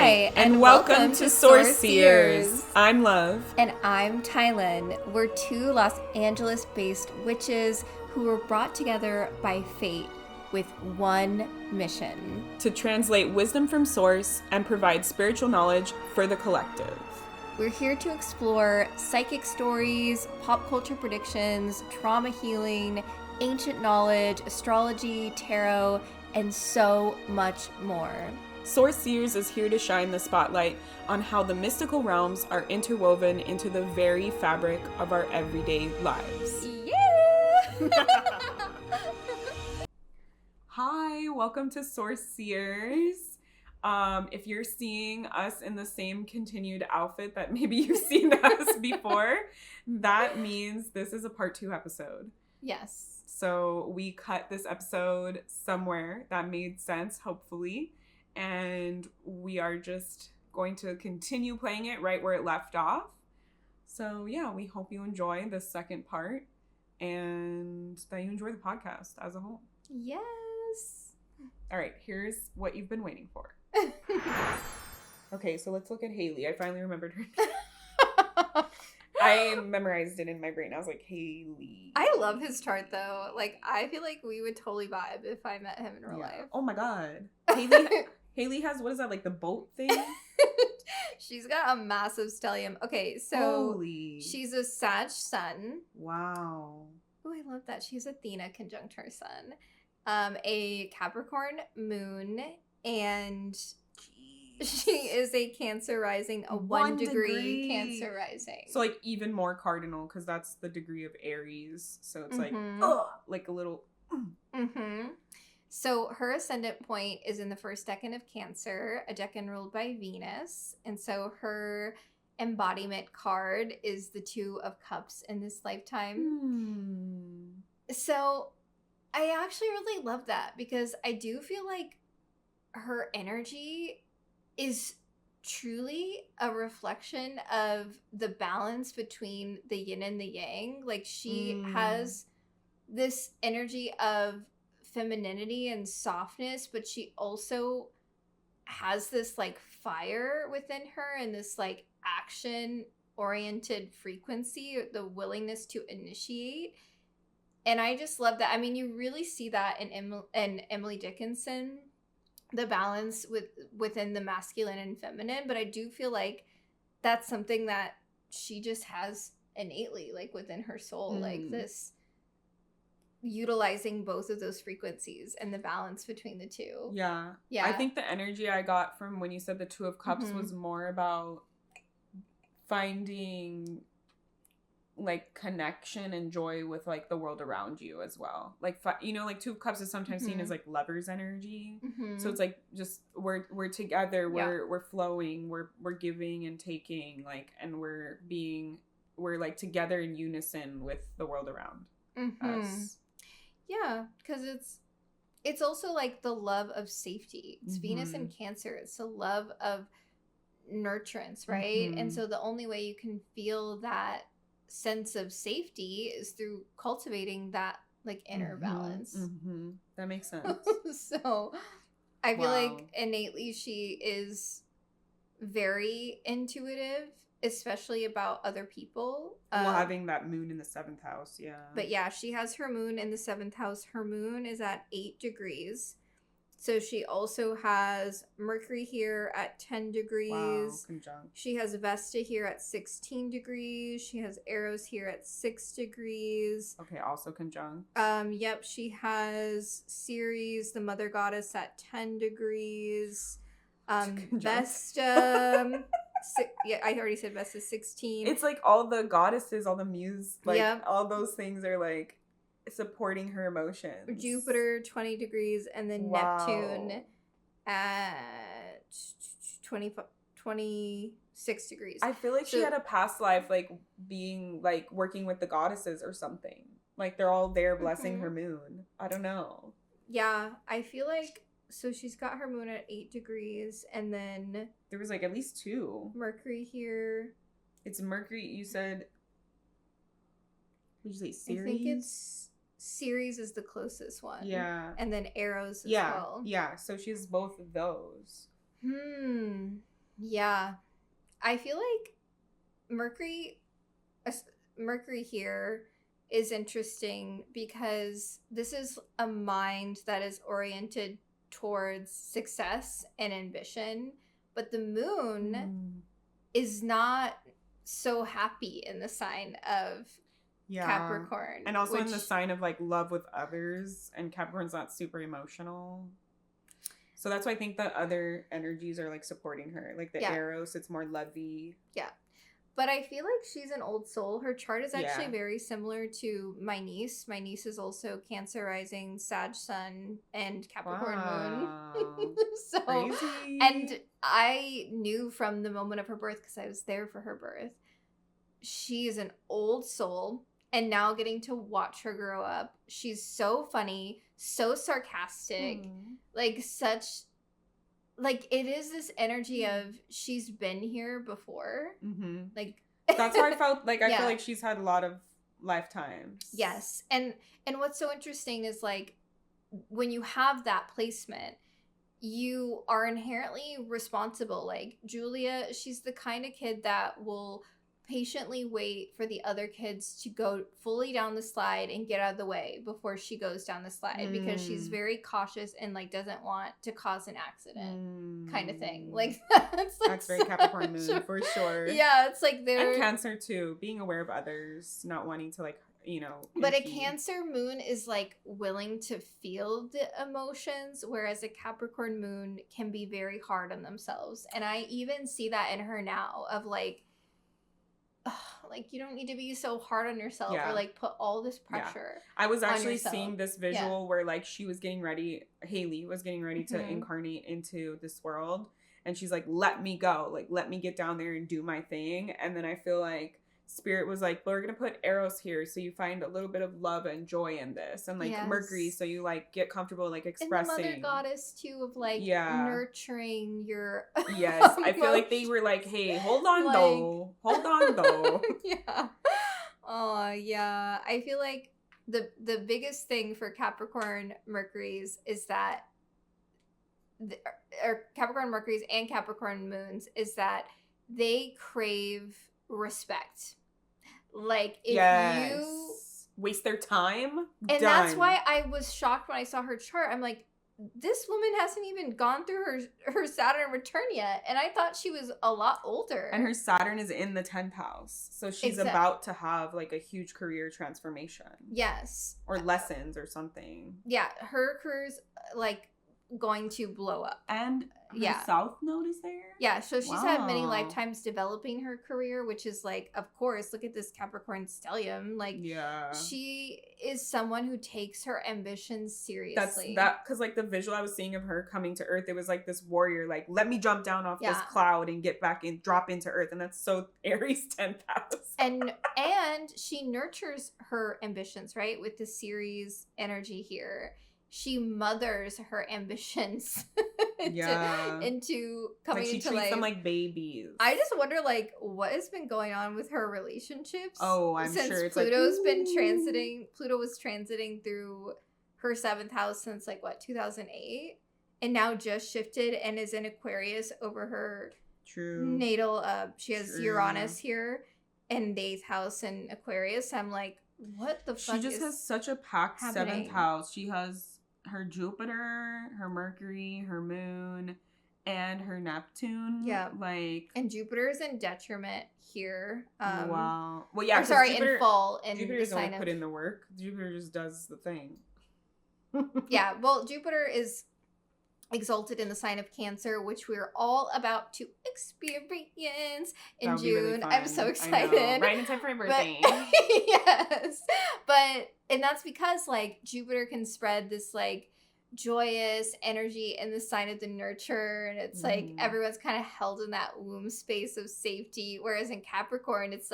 Hi, and welcome to Source Seers. I'm Love. And I'm Tylen. We're two Los Angeles-based witches who were brought together by fate with one mission. To translate wisdom from Source and provide spiritual knowledge for the collective. We're here to explore psychic stories, pop culture predictions, trauma healing, ancient knowledge, astrology, tarot, and so much more. Source Seers is here to shine the spotlight on how the mystical realms are interwoven into the very fabric of our everyday lives. Yeah! Hi, welcome to Source Seers. If you're seeing us in the same continued outfit that maybe you've seen us before, that means this is a part 2 episode. Yes. So we cut this episode somewhere that made sense, hopefully. And we are just going to continue playing it right where it left off. So yeah, we hope you enjoy the second part and that you enjoy the podcast as a whole. Yes. All right, here's what you've been waiting for. Okay, so let's look at Hailee. I finally remembered her name. I memorized it in my brain. I was like, Hailee. I love his chart though. Like, I feel like we would totally vibe if I met him in real life. Oh my god. Hailee has, what is that, like the boat thing? She's got a massive stellium. Okay, so she's a Sag sun. Wow. Oh, I love that. She's Athena conjunct her sun. A Capricorn moon, and she is a Cancer rising, a 1 degree Cancer rising. So like even more cardinal because that's the degree of Aries. So it's like a little. Mm-hmm. So her ascendant point is in the first decan of Cancer, a decan ruled by Venus. And so her embodiment card is the 2 of Cups in this lifetime. So I actually really love that because I do feel like her energy is truly a reflection of the balance between the yin and the yang. Like she has this energy of femininity and softness, but she also has this like fire within her and this like action oriented frequency, the willingness to initiate. And I just love that. I mean, you really see that in Emily Dickinson, the balance within the masculine and feminine, but I do feel like that's something that she just has innately, like within her soul, like this utilizing both of those frequencies and the balance between the two. Yeah. I think the energy I got from when you said the 2 of Cups was more about finding like connection and joy with like the world around you as well. Like, like 2 of Cups is sometimes seen as like lover's energy. So it's like just we're together, we're flowing, we're giving and taking, like, and we're like together in unison with the world around us. Yeah, because it's also like the love of safety. It's Venus and Cancer. It's the love of nurturance, right? And so the only way you can feel that sense of safety is through cultivating that like inner balance. That makes sense. So I feel like innately she is very intuitive, especially about other people. Having that moon in the 7th house, yeah. But yeah, she has her moon in the 7th house. Her moon is at 8 degrees. So she also has Mercury here at 10 degrees. Wow, conjunct. She has Vesta here at 16 degrees. She has Eros here at 6 degrees. Okay, also conjunct. Yep, she has Ceres, the mother goddess, at 10 degrees. Vesta... yeah, I already said Vesta 16. It's like all the goddesses, all the muse, like all those things are like supporting her emotions. Jupiter 20 degrees and then Neptune at 26 degrees. I feel like she had a past life like being like working with the goddesses or something. Like they're all there blessing her moon. I don't know. Yeah, I feel like so she's got her moon at 8 degrees, and then there was like at least 2. Mercury here. It's Mercury. You said. Did you say Ceres? I think it's Ceres is the closest one. Yeah. And then Eros as well. Yeah. So she has both of those. Yeah. I feel like Mercury Mercury here is interesting because this is a mind that is oriented towards success and ambition, but the moon is not so happy in the sign of Capricorn. And also in the sign of like love with others, and Capricorn's not super emotional. So that's why I think the other energies are like supporting her. Like the Eros, it's more lovey. Yeah. But I feel like she's an old soul. Her chart is actually very similar to my niece. My niece is also Cancer rising, Sag sun, and Capricorn moon. So, crazy. And I knew from the moment of her birth, because I was there for her birth, she is an old soul. And now getting to watch her grow up, she's so funny, so sarcastic, like such... Like, it is this energy of she's been here before. Like, that's how I felt. Like, I feel like she's had a lot of lifetimes. Yes. And what's so interesting is, like, when you have that placement, you are inherently responsible. Like, Julia, she's the kind of kid that will patiently wait for the other kids to go fully down the slide and get out of the way before she goes down the slide, because she's very cautious and like doesn't want to cause an accident kind of thing. Like that's very Capricorn moon for sure. Yeah, it's like they're... And Cancer too, being aware of others, not wanting to like, you know, but a Cancer moon is like willing to feel the emotions, whereas a Capricorn moon can be very hard on themselves. And I even see that in her now of like you don't need to be so hard on yourself or like put all this pressure. I was actually seeing this visual where like she was getting ready, Hailee was getting ready to incarnate into this world, and she's like, let me go, like let me get down there and do my thing. And then I feel like Spirit was like, well, we're gonna put Eros here so you find a little bit of love and joy in this, and like Mercury so you like get comfortable like expressing, and the mother goddess too of like nurturing your I feel like they were like, hey, hold on though. Oh yeah, I feel like the biggest thing for Capricorn Mercuries is that or Capricorn Mercuries and Capricorn moons is that they crave respect. Like if you waste their time, and that's why I was shocked when I saw her chart. I'm like, this woman hasn't even gone through her Saturn return yet, and I thought she was a lot older. And her Saturn is in the 10th house, so she's about to have like a huge career transformation. Yes, or lessons or something. Yeah, her career's like going to blow up. And her South Node is there? Yeah, so she's had many lifetimes developing her career, which is like, of course, look at this Capricorn stellium. Like, she is someone who takes her ambitions seriously. Because like the visual I was seeing of her coming to Earth, it was like this warrior, like, let me jump down off this cloud and get back and drop into Earth. And that's so Aries 10th house. And she nurtures her ambitions, right? With the Ceres energy here. She mothers her ambitions into coming she into treats life. them like babies. I just wonder, like, what has been going on with her relationships? Oh, I'm sure it's Pluto's been transiting. Pluto was transiting through her 7th house since 2008, and now just shifted and is in Aquarius over her natal. She has Uranus here in the 8th house in Aquarius. I'm like, what the fuck? She just has such a packed 7th house. She has her Jupiter, her Mercury, her Moon, and her Neptune. Yeah. And Jupiter is in detriment here. Wow. Well, yeah. Jupiter, in fall. Jupiter doesn't put in the work. Jupiter just does the thing. Yeah. Well, Jupiter is exalted in the sign of Cancer, which we're all about to experience in June. Really, I'm so excited. Right in time for my birthday. Yes. And that's because Jupiter can spread this joyous energy in the sign of the nurture, and it's everyone's kind of held in that womb space of safety, whereas in Capricorn it's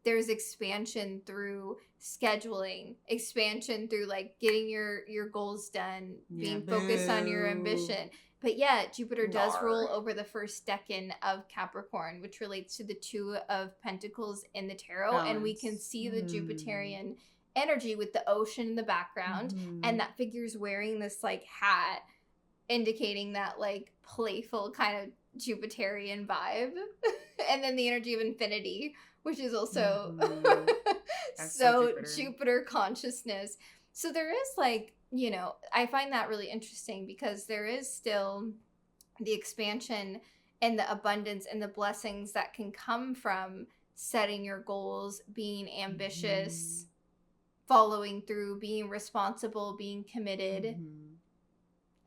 there's expansion through scheduling, expansion through getting your goals done, being focused on your ambition. But yeah, Jupiter does rule over the first decan of Capricorn, which relates to the 2 of Pentacles in the tarot. Balance. And we can see the Jupiterian energy with the ocean in the background, and that figure's wearing this hat. indicating that like playful kind of Jupiterian vibe. And then the energy of infinity, which is also so Jupiter consciousness. So there is like, you know, I find that really interesting because there is still the expansion and the abundance and the blessings that can come from setting your goals, being ambitious, following through, being responsible, being committed,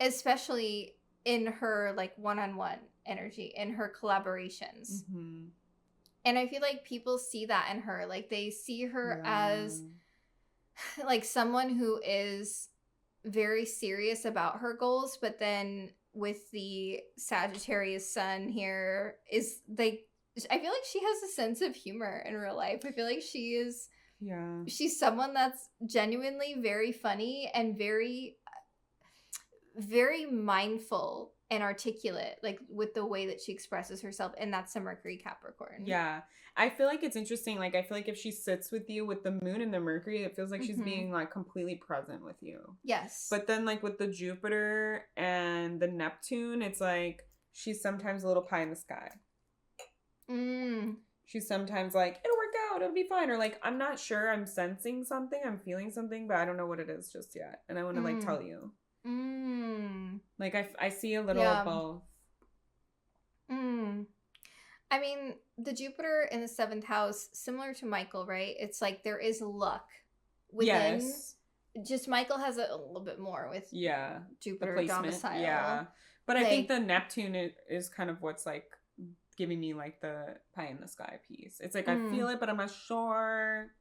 especially in her like one-on-one energy, in her collaborations. And I feel like people see that in her. Like they see her as like someone who is very serious about her goals, but then with the Sagittarius sun here is like, I feel like she has a sense of humor in real life. I feel like she's someone that's genuinely very funny and very, very mindful and articulate, like with the way that she expresses herself, and that's the Mercury Capricorn. Yeah, I feel like it's interesting. Like I feel like if she sits with you with the moon and the Mercury, it feels like she's being like completely present with you. Yes. But then like with the Jupiter and the Neptune, it's like she's sometimes a little pie in the sky. She's sometimes like, it'll work out, it'll be fine, or like, I'm not sure, I'm sensing something, I'm feeling something, but I don't know what it is just yet, and I want to like tell you. Like I see a little of both. I mean, the Jupiter in the 7th house, similar to Michael, right? It's like there is luck within. Yes. Just Michael has a little bit more with Jupiter domicile. Yeah. But like, I think the Neptune is kind of what's like giving me like the pie in the sky piece. It's like I feel it, but I'm not sure.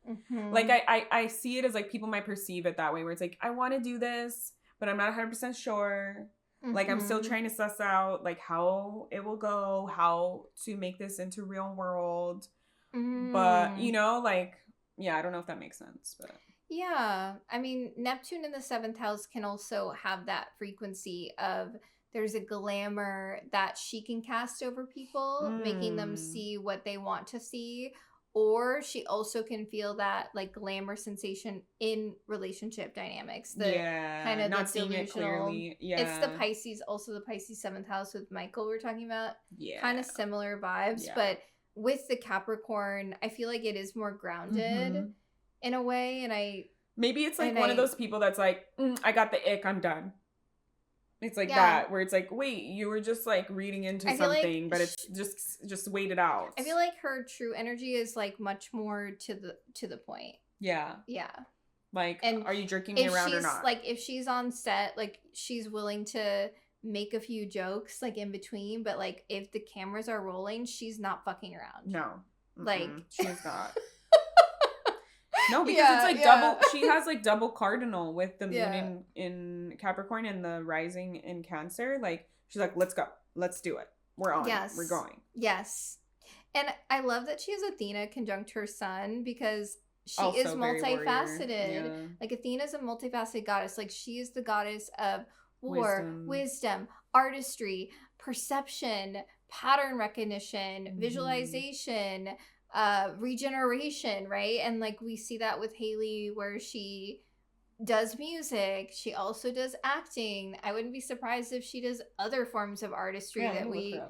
Like I see it as like people might perceive it that way, where it's like I want to do this, but I'm not 100% sure. Like I'm still trying to suss out like how it will go, how to make this into real world. But you know, like I don't know if that makes sense, but yeah, I mean, Neptune in the 7th house can also have that frequency of there's a glamour that she can cast over people, making them see what they want to see. Or she also can feel that like glamour sensation in relationship dynamics. The kind of not seeing it clearly. Yeah. It's the Pisces, also the Pisces 7th house with Michael we're talking about. Yeah. Kind of similar vibes. Yeah. But with the Capricorn, I feel like it is more grounded in a way. And maybe it's like one of those people that's like, I got the ick, I'm done. It's like that, where it's like, wait, you were just like reading into something, like but it's just wait it out. I feel like her true energy is like much more to the point. Yeah. Yeah. Like, and are you jerking me around or not? Like, if she's on set, like she's willing to make a few jokes like in between, but like if the cameras are rolling, she's not fucking around. No. Like she's not. No, because it's like double. She has like double cardinal with the moon in Capricorn and the rising in Cancer. Like she's like, let's go, let's do it. We're on. Yes, we're going. Yes, and I love that she has Athena conjunct her sun because she also is multifaceted. Like Athena is a multifaceted goddess. Like she is the goddess of war, wisdom, artistry, perception, pattern recognition, visualization. Regeneration, right? And like we see that with Hailee where she does music, she also does acting. I wouldn't be surprised if she does other forms of artistry that we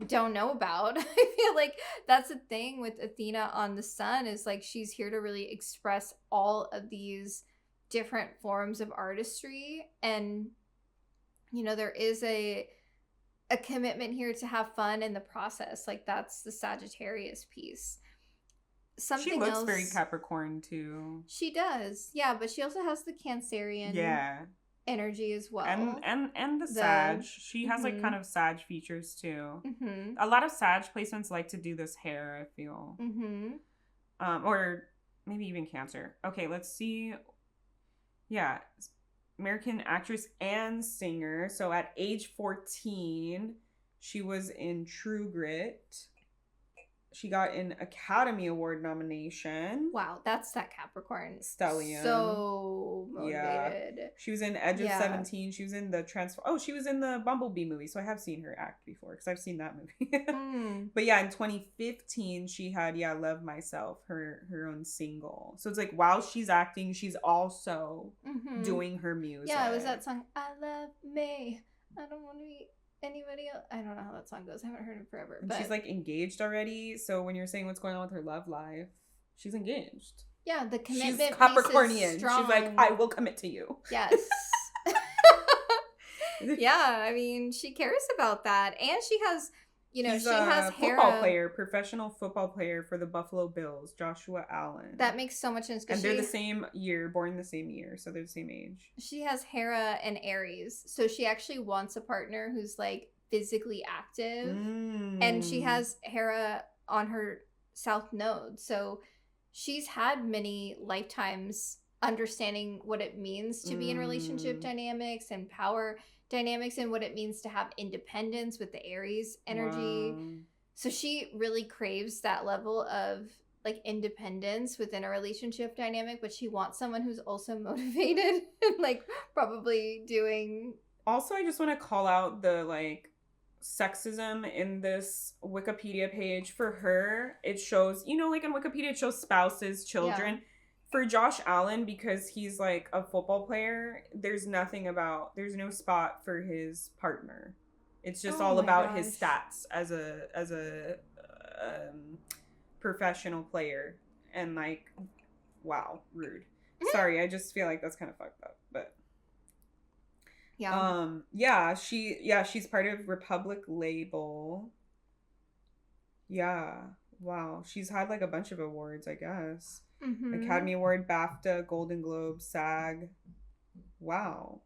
don't know about. I feel like that's the thing with Athena on the sun is like she's here to really express all of these different forms of artistry, and you know there is a commitment here to have fun in the process. Like that's the Sagittarius piece. Something she looks else, very Capricorn too. She does, yeah, but she also has the Cancerian energy as well, and the Sag. She has like kind of Sag features too. A lot of Sag placements like to do this hair, I feel, or maybe even Cancer. Okay, let's see. Yeah, American actress and singer. So at age 14, she was in True Grit. She got an Academy Award nomination. Wow, that's that Capricorn. Stellium. So motivated. Yeah. She was in Edge of 17. She was in the she was in the Bumblebee movie. So I have seen her act before because I've seen that movie. But yeah, in 2015, she had, Love Myself, her own single. So it's like while she's acting, she's also doing her music. Yeah, it was that song, I Love Me. I don't want to be anybody else. I don't know how that song goes. I haven't heard it forever. And but she's like engaged already. So when you're saying what's going on with her love life, she's engaged. Yeah, the commitment She's Capricornian. She's like, I will commit to you. Yes. Yeah, I mean, she cares about that. And she has, she has Hera. Professional football player for the Buffalo Bills, Joshua Allen. That makes so much sense. And they're the same year, born the same year, so they're the same age. She has Hera and Aries, so she actually wants a partner who's, like, physically active. And she has Hera on her South Node, so she's had many lifetimes understanding what it means to be in relationship dynamics and power dynamics and what it means to have independence with the Aries energy. Wow. So she really craves that level of, like, independence within a relationship dynamic, but she wants someone who's also motivated and, like, probably doing... Also, I just want to call out the, like, sexism in this Wikipedia page. For her, it shows, like on Wikipedia, it shows spouses, children. Yeah. For Josh Allen, because he's like a football player, there's no spot for his partner. It's just all about his stats as a professional player. And like, wow, rude. Sorry, I just feel like that's kind of fucked up, but yeah. She's part of Republic label. Yeah. Wow. She's had like a bunch of awards, I guess. Mm-hmm. Academy Award, BAFTA, Golden Globe, SAG. Wow.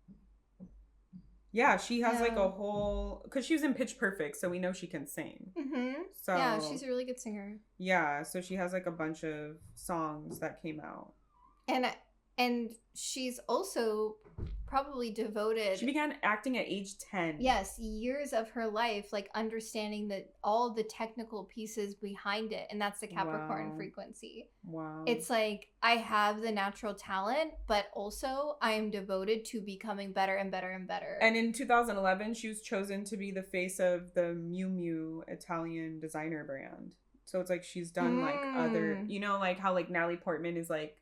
Yeah, she has like a whole... Because she was in Pitch Perfect, so we know she can sing. Mm-hmm. So yeah, she's a really good singer. Yeah, so she has like a bunch of songs that came out. And she's also probably devoted... She began acting at age 10. Yes, years of her life, like, understanding that all the technical pieces behind it, and that's the Capricorn frequency. Wow. It's like, I have the natural talent, but also I am devoted to becoming better and better and better. And in 2011, she was chosen to be the face of the Miu Miu Italian designer brand. So it's like she's done, like, other... like, how, like, Natalie Portman is, like,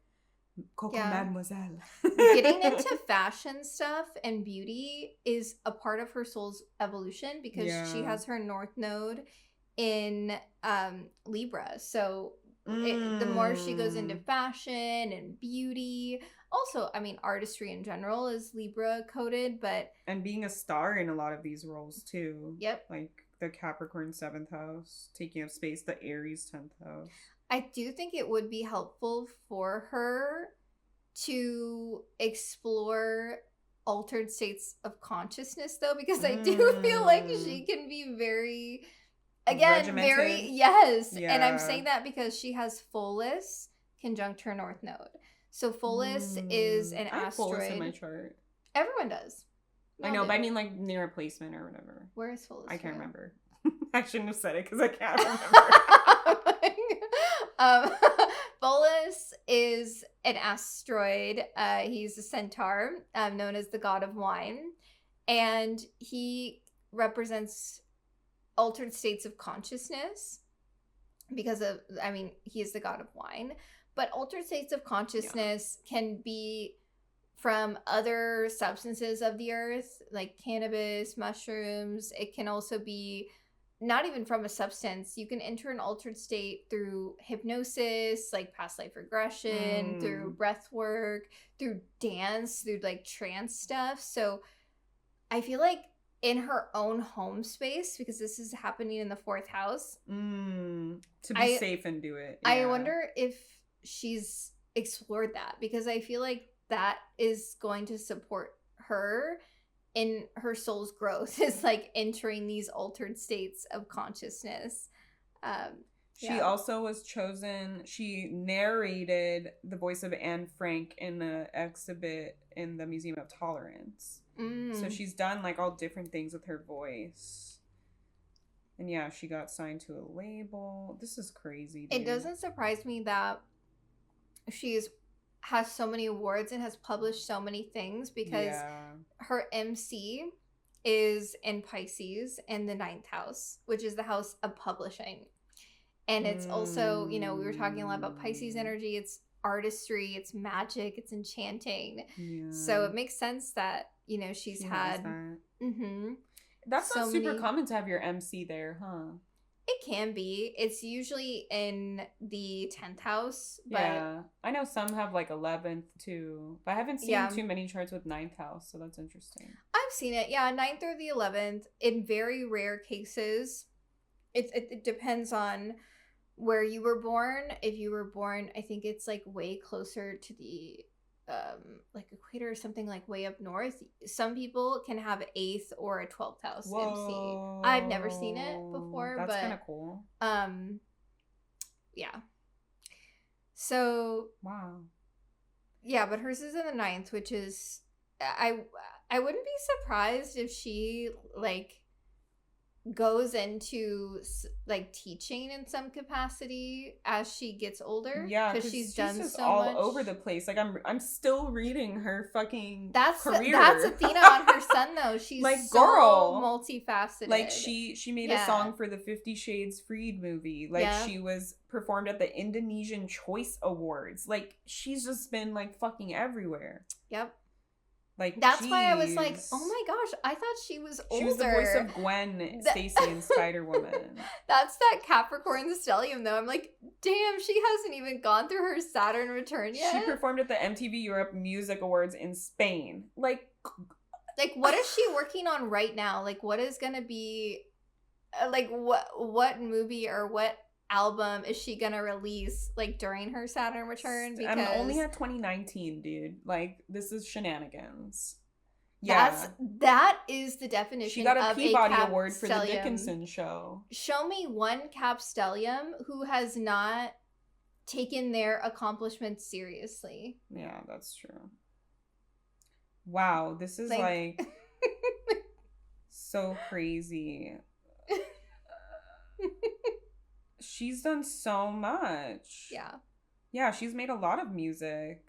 Coco Mademoiselle. Getting into fashion stuff and beauty is a part of her soul's evolution because she has her North Node in Libra. So the more she goes into fashion and beauty, also, I mean, artistry in general is Libra coded, but... And being a star in a lot of these roles, too. Yep. Like the Capricorn 7th house, taking up space, the Aries 10th house. I do think it would be helpful for her to explore altered states of consciousness, though, because I do feel like she can be very, again, regimented. Very, yes. Yeah. And I'm saying that because she has Pholus conjunct her North Node. So Pholus is an asteroid. Pholus in my chart. Everyone does. I know, but I mean, like, near replacement or whatever. Where is Pholus? I can't remember. I shouldn't have said it because I can't remember. Pholus is an asteroid. He's a centaur, known as the god of wine, and he represents altered states of consciousness because of, I mean, he is the god of wine, but altered states of consciousness can be from other substances of the earth, like cannabis, mushrooms. It can also be not even from a substance. You can enter an altered state through hypnosis, like past life regression, through breath work, through dance, through like trance stuff. So I feel like in her own home space, because this is happening in the 4th house, to be safe and do it. Yeah. I wonder if she's explored that, because I feel like that is going to support her in her soul's growth, is like entering these altered states of consciousness. She also was chosen, she narrated the voice of Anne Frank in an exhibit in the Museum of Tolerance. So she's done like all different things with her voice. And yeah, she got signed to a label. This is crazy, dude. It doesn't surprise me that has so many awards and has published so many things, because her MC is in Pisces in the 9th house, which is the house of publishing. And it's also, we were talking a lot about Pisces energy. It's artistry, it's magic, it's enchanting. Yeah. So it makes sense that, she's had... Mm-hmm. That's not super common to have your MC there, huh? It can be. It's usually in the 10th house. But yeah. I know some have like 11th too. But I haven't seen too many charts with 9th house, so that's interesting. I've seen it. Yeah, 9th or the 11th. In very rare cases, it depends on where you were born. If you were born, I think it's like way closer to the like equator or something, like way up north. Some people can have 8th or a 12th house MC. I've never seen it before. That's kind of cool. Yeah. So wow. Yeah, but hers is in the 9th, which is I wouldn't be surprised if she like goes into like teaching in some capacity as she gets older. Yeah, because she's done just so all much over the place. Like I'm still reading her fucking career. That's Athena on her sun though. She's like so multifaceted. Like she made a song for the 50 Shades Freed movie. Like she was performed at the Indonesian Choice Awards. Like she's just been like fucking everywhere. Yep. Like that's why I was like, oh my gosh, I thought she was older. She was the voice of Gwen Stacy in Spider-Woman. That's that Capricorn stellium though. I'm like, damn, she hasn't even gone through her Saturn return yet. She performed at the MTV Europe Music Awards in Spain. Like what is she working on right now? Like what is gonna be like what movie or what album is she gonna release like during her Saturn return? Because I'm only at 2019, dude. Like this is shenanigans. Yeah, that is the definition. She got a Peabody Award for the Dickinson show. Show me one cap stellium who has not taken their accomplishments seriously. Yeah, that's true. Wow, this is like so crazy. She's done so much. Yeah. Yeah, she's made a lot of music.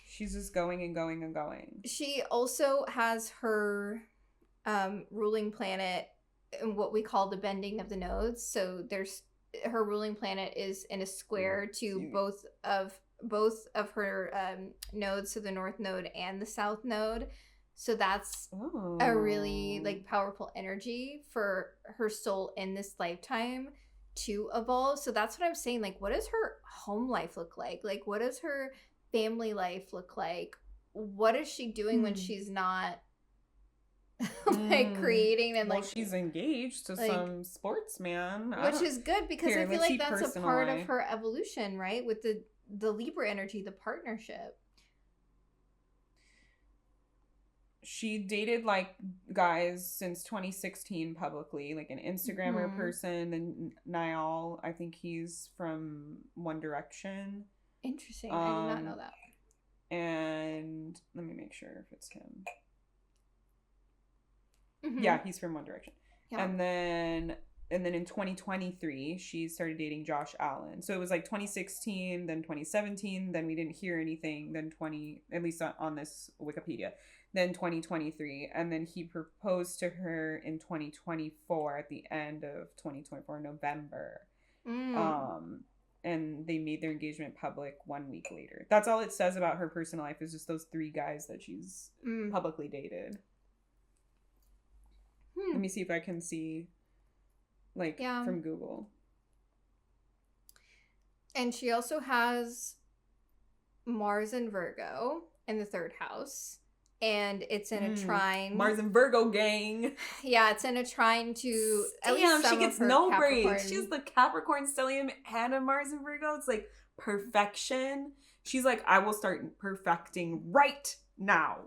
She's just going and going and going. She also has her ruling planet in what we call the bending of the nodes. So there's her ruling planet is in a square to both of her nodes, so the north node and the south node. So that's a really like powerful energy for her soul in this lifetime to evolve. So that's what I'm saying. Like, what does her home life look like? Like, what does her family life look like? What is she doing when she's not like creating and like she's engaged to some sportsman, which is good because I feel like that's a part of her evolution, right? With the Libra energy, the partnership. She dated like guys since 2016 publicly, like an Instagrammer person, and Niall, I think he's from One Direction. Interesting. I did not know that. And let me make sure if it's him. Yeah, he's from One Direction. Yeah. And then in 2023, she started dating Josh Allen. So it was like 2016, then 2017, then we didn't hear anything, then at least on this Wikipedia. Then 2023, and then he proposed to her in 2024 at the end of 2024, November. And they made their engagement public 1 week later. That's all it says about her personal life, is just those 3 guys that she's publicly dated. Let me see if I can see, like, from Google. And she also has Mars and Virgo in the 3rd house. And it's in a trine. Mars and Virgo gang. Yeah, it's in a trine to. Damn, she gets no break. She's the Capricorn stellium and a Mars and Virgo. It's like perfection. She's like, I will start perfecting right now.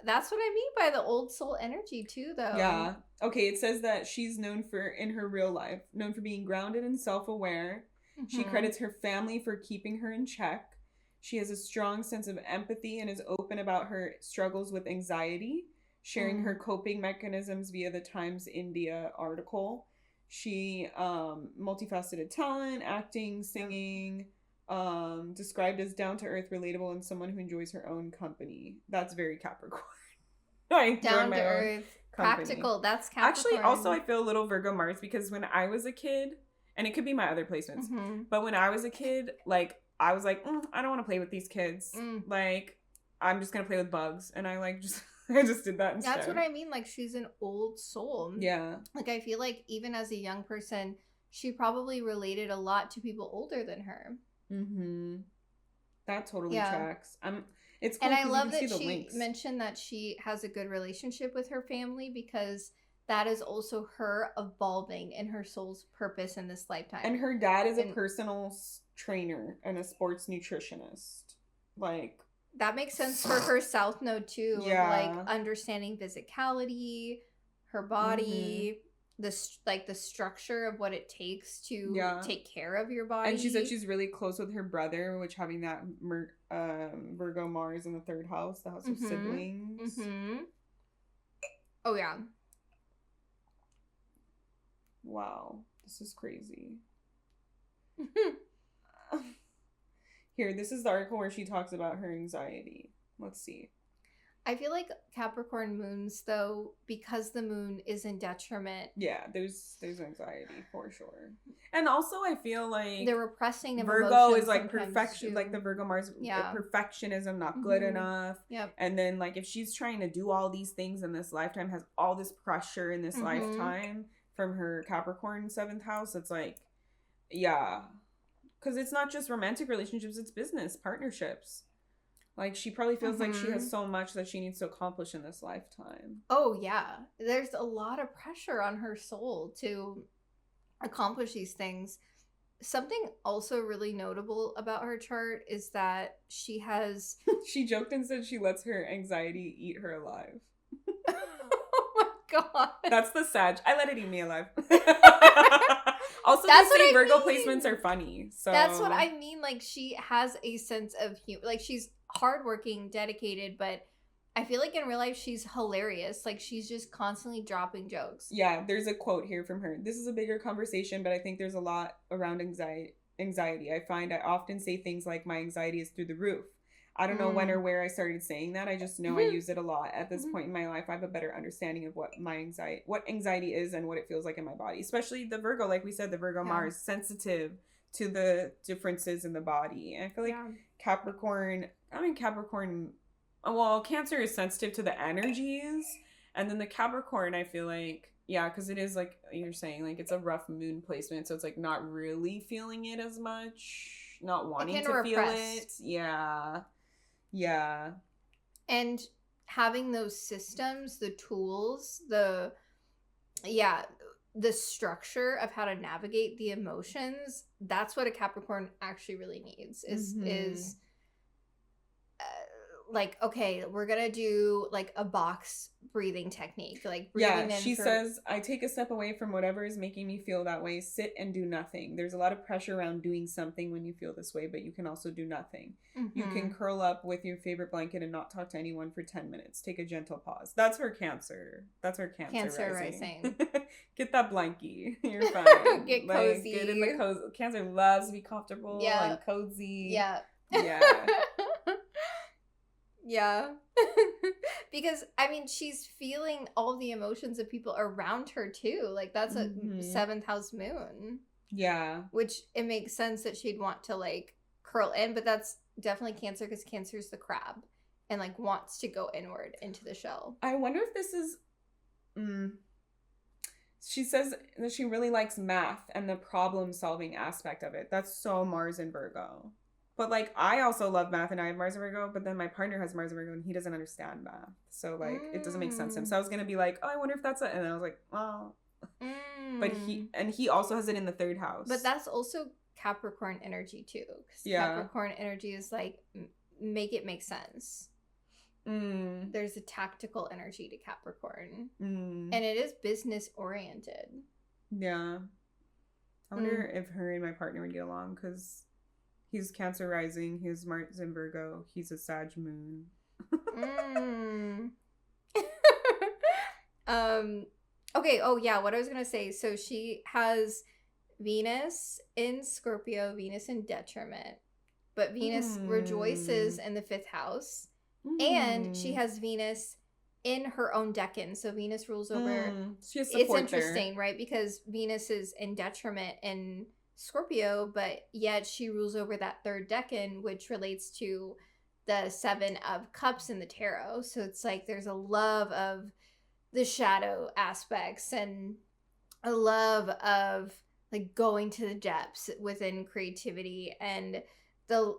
That's what I mean by the old soul energy too, though. Yeah. Okay, it says that she's known in her real life, known for being grounded and self-aware. She credits her family for keeping her in check. She has a strong sense of empathy and is open about her struggles with anxiety, sharing her coping mechanisms via the Times India article. She, multifaceted talent, acting, singing, described as down-to-earth, relatable, and someone who enjoys her own company. That's very Capricorn. Down-to-earth, practical, that's Capricorn. Actually, also, I feel a little Virgo Mars because when I was a kid, and it could be my other placements, but when I was a kid, like, I was like, I don't want to play with these kids. Like, I'm just going to play with bugs. And I, like, just I just did that instead. That's what I mean. Like, she's an old soul. Yeah. Like, I feel like even as a young person, she probably related a lot to people older than her. Mm-hmm. That totally tracks. It's cool, and I love that she links. mentioned that she has a good relationship with her family, because that is also her evolving in her soul's purpose in this lifetime. And her dad is a personal trainer and a sports nutritionist. Like, that makes sense for her South Node too. Yeah. Of like understanding physicality, her body, the structure of what it takes to take care of your body. And she said she's really close with her brother, which having that Virgo Mars in the 3rd house, the house of siblings. Mm-hmm. Oh yeah. Wow, this is crazy. Here, this is the article where she talks about her anxiety. Let's see. I feel like Capricorn moons, though, because the moon is in detriment. Yeah, there's anxiety for sure. And also I feel like they're repressing Virgo is like perfection, like the Virgo Mars, perfectionism, not good enough. Yep. And then like if she's trying to do all these things in this lifetime, has all this pressure in this lifetime from her Capricorn 7th house, it's like, yeah. Because it's not just romantic relationships, it's business, partnerships. Like, she probably feels like she has so much that she needs to accomplish in this lifetime. Oh, yeah. There's a lot of pressure on her soul to accomplish these things. Something also really notable about her chart is that she has... She joked and said she lets her anxiety eat her alive. Oh my god. That's the Sag. I let it eat me alive. Also, that's they say Virgo placements are funny. So that's what I mean. Like, she has a sense of humor. Like, she's hardworking, dedicated, but I feel like in real life she's hilarious. Like, she's just constantly dropping jokes. Yeah, there's a quote here from her. This is a bigger conversation, but I think there's a lot around anxiety. I find I often say things like my anxiety is through the roof. I don't know when or where I started saying that. I just know I use it a lot. At this point in my life, I have a better understanding of what anxiety is and what it feels like in my body. Especially the Virgo, like we said, the Virgo Mars, sensitive to the differences in the body. And I feel like Capricorn, well, Cancer is sensitive to the energies. And then the Capricorn, I feel like, yeah, because it is like you're saying, like it's a rough moon placement. So it's like not really feeling it as much, not wanting to feel it. Yeah. Yeah. And having those systems, the tools, the structure of how to navigate the emotions, that's what a Capricorn actually really needs is like, okay, we're gonna do like a box breathing technique, like breathing in. She says, I take a step away from whatever is making me feel that way, sit and do nothing. There's a lot of pressure around doing something when you feel this way, but you can also do nothing. You can curl up with your favorite blanket and not talk to anyone for 10 minutes. Take a gentle pause. That's her Cancer. That's her Cancer rising. Get that blankie. You're fine. Get cozy. Get in the cozy. Cancer loves to be comfortable and cozy. Yeah. Yeah. Because, I mean, she's feeling all the emotions of people around her, too. Like, that's a 7th house moon. Yeah. Which, it makes sense that she'd want to, like, curl in. But that's definitely Cancer, because Cancer's the crab. And, like, wants to go inward into the shell. I wonder if this is... She says that she really likes math and the problem-solving aspect of it. That's so Mars and Virgo. But, like, I also love math and I have Mars and Virgo, but then my partner has Mars and Virgo and he doesn't understand math. So, like, it doesn't make sense to him. So I was going to be like, oh, I wonder if that's it. And then I was like, oh. But he also has it in the 3rd house. But that's also Capricorn energy, too. Capricorn energy is, like, make it make sense. There's a tactical energy to Capricorn. And it is business-oriented. Yeah. I wonder if her and my partner would get along, because... He's Cancer rising. He's Mars in Virgo. He's a Sag moon. Okay. Oh yeah. What I was gonna say. So she has Venus in Scorpio. Venus in detriment, but Venus rejoices in the 5th house, and she has Venus in her own decan. So Venus rules over. She has support. It's interesting, right? Because Venus is in detriment in Scorpio, but yet she rules over that 3rd decan, which relates to the Seven of Cups in the tarot. So it's like there's a love of the shadow aspects and a love of like going to the depths within creativity, and the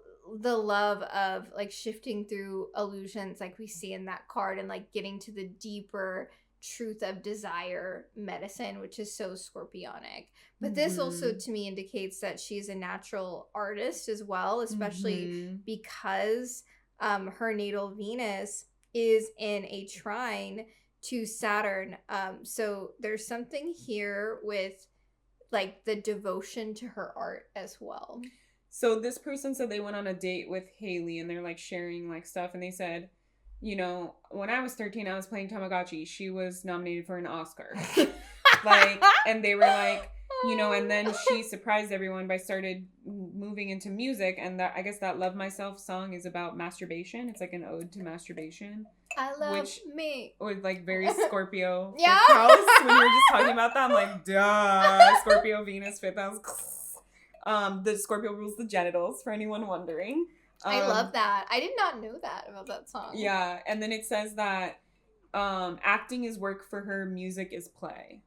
love of like shifting through illusions like we see in that card, and like getting to the deeper truth of desire medicine, which is so scorpionic. But this also to me indicates that she's a natural artist as well, especially because her natal Venus is in a trine to Saturn. So there's something here with like the devotion to her art as well. So this person said they went on a date with Hailee, and they're like sharing like stuff, and they said, you know, when I was 13, I was playing Tamagotchi. She was nominated for an Oscar. Like, and they were like, you know, and then she surprised everyone by started moving into music, and that I guess that Love Myself song is about masturbation. It's like an ode to masturbation. I love me. Or like very Scorpio Yeah. fifth house. When you were just talking about that, I'm like, duh. Scorpio, Venus, fifth house. The Scorpio rules the genitals, for anyone wondering. I love that. I did not know that about that song. Yeah, and then it says that acting is work for her, music is play.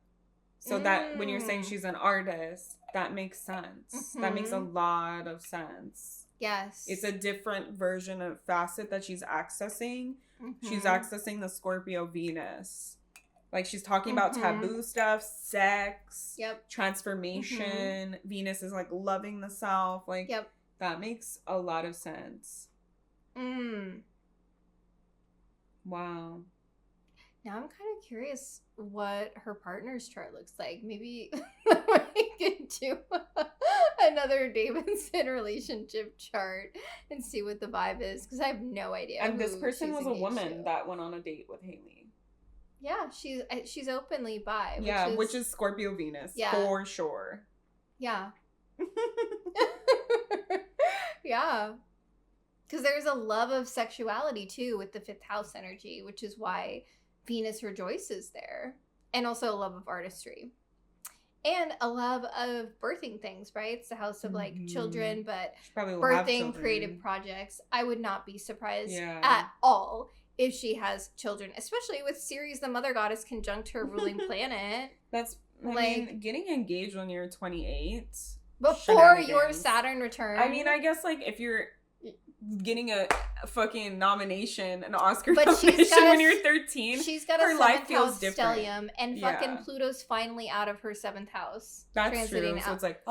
So that when you're saying she's an artist, that makes sense. That makes a lot of sense. Yes. It's a different version of facet that she's accessing. She's accessing the Scorpio Venus. Like, she's talking about taboo stuff, sex, transformation. Venus is like loving the self. Like, that makes a lot of sense. Wow. Now I'm kind of curious what her partner's chart looks like. Maybe we could do another Davidson relationship chart and see what the vibe is, because I have no idea. And this person was a woman that went on a date with Hailee. Yeah, she's openly bi. Which is Scorpio Venus, for sure. Yeah. Yeah. Because there's a love of sexuality, too, with the fifth house energy, which is why Venus rejoices there. And also a love of artistry. And a love of birthing things, right? It's the house of, like, children, but birthing creative projects. I would not be surprised at all if she has children, especially with Ceres, the mother goddess, conjunct her ruling planet. That's, I mean, getting engaged when you're 28. Before your Saturn return. I mean, I guess, like, if you're getting a fucking nomination, an Oscar nomination when you're 13, she's got a seventh house stellium, and fucking Pluto's finally out of her seventh house. That's true. So it's like,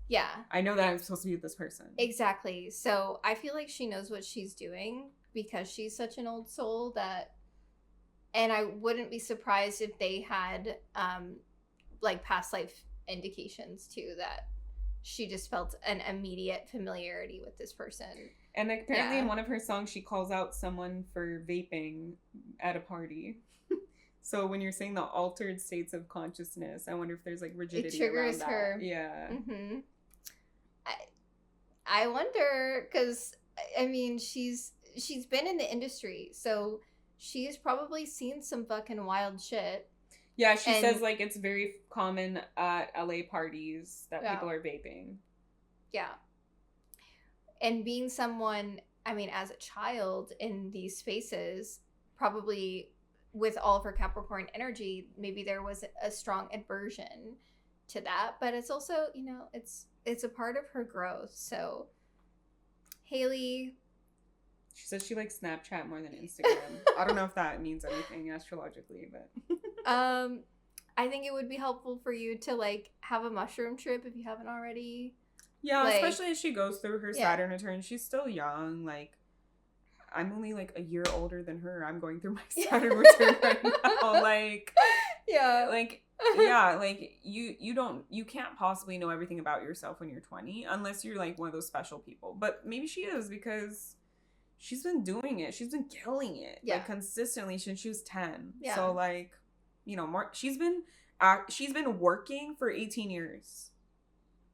yeah, I know that I'm supposed to be with this person. Exactly. So I feel like she knows what she's doing because she's such an old soul that, and I wouldn't be surprised if they had like past life indications too, that she just felt an immediate familiarity with this person. And apparently in one of her songs, she calls out someone for vaping at a party. So when you're saying the altered states of consciousness, I wonder if there's like rigidity around that. Her. Yeah. I wonder, because I mean, she's been in the industry, so she's probably seen some fucking wild shit. Yeah, she says like it's very common at LA parties that people are vaping. Yeah. And being someone, I mean, as a child in these spaces, probably with all of her Capricorn energy, maybe there was a strong aversion to that. But it's also, you know, it's a part of her growth. So, Hailee. She says she likes Snapchat more than Instagram. I don't know if that means anything astrologically, but... I think it would be helpful for you to, like, have a mushroom trip if you haven't already. Yeah, like, especially as she goes through her Saturn return. She's still young. Like, I'm only, like, a year older than her. I'm going through my Saturn return right now. Like... Yeah. Like, like, you can't possibly know everything about yourself when you're 20, unless you're, like, one of those special people. But maybe she is, because... she's been doing it. She's been killing it, like, consistently since she was 10. Yeah. So, like, you know, she's been working for 18 years.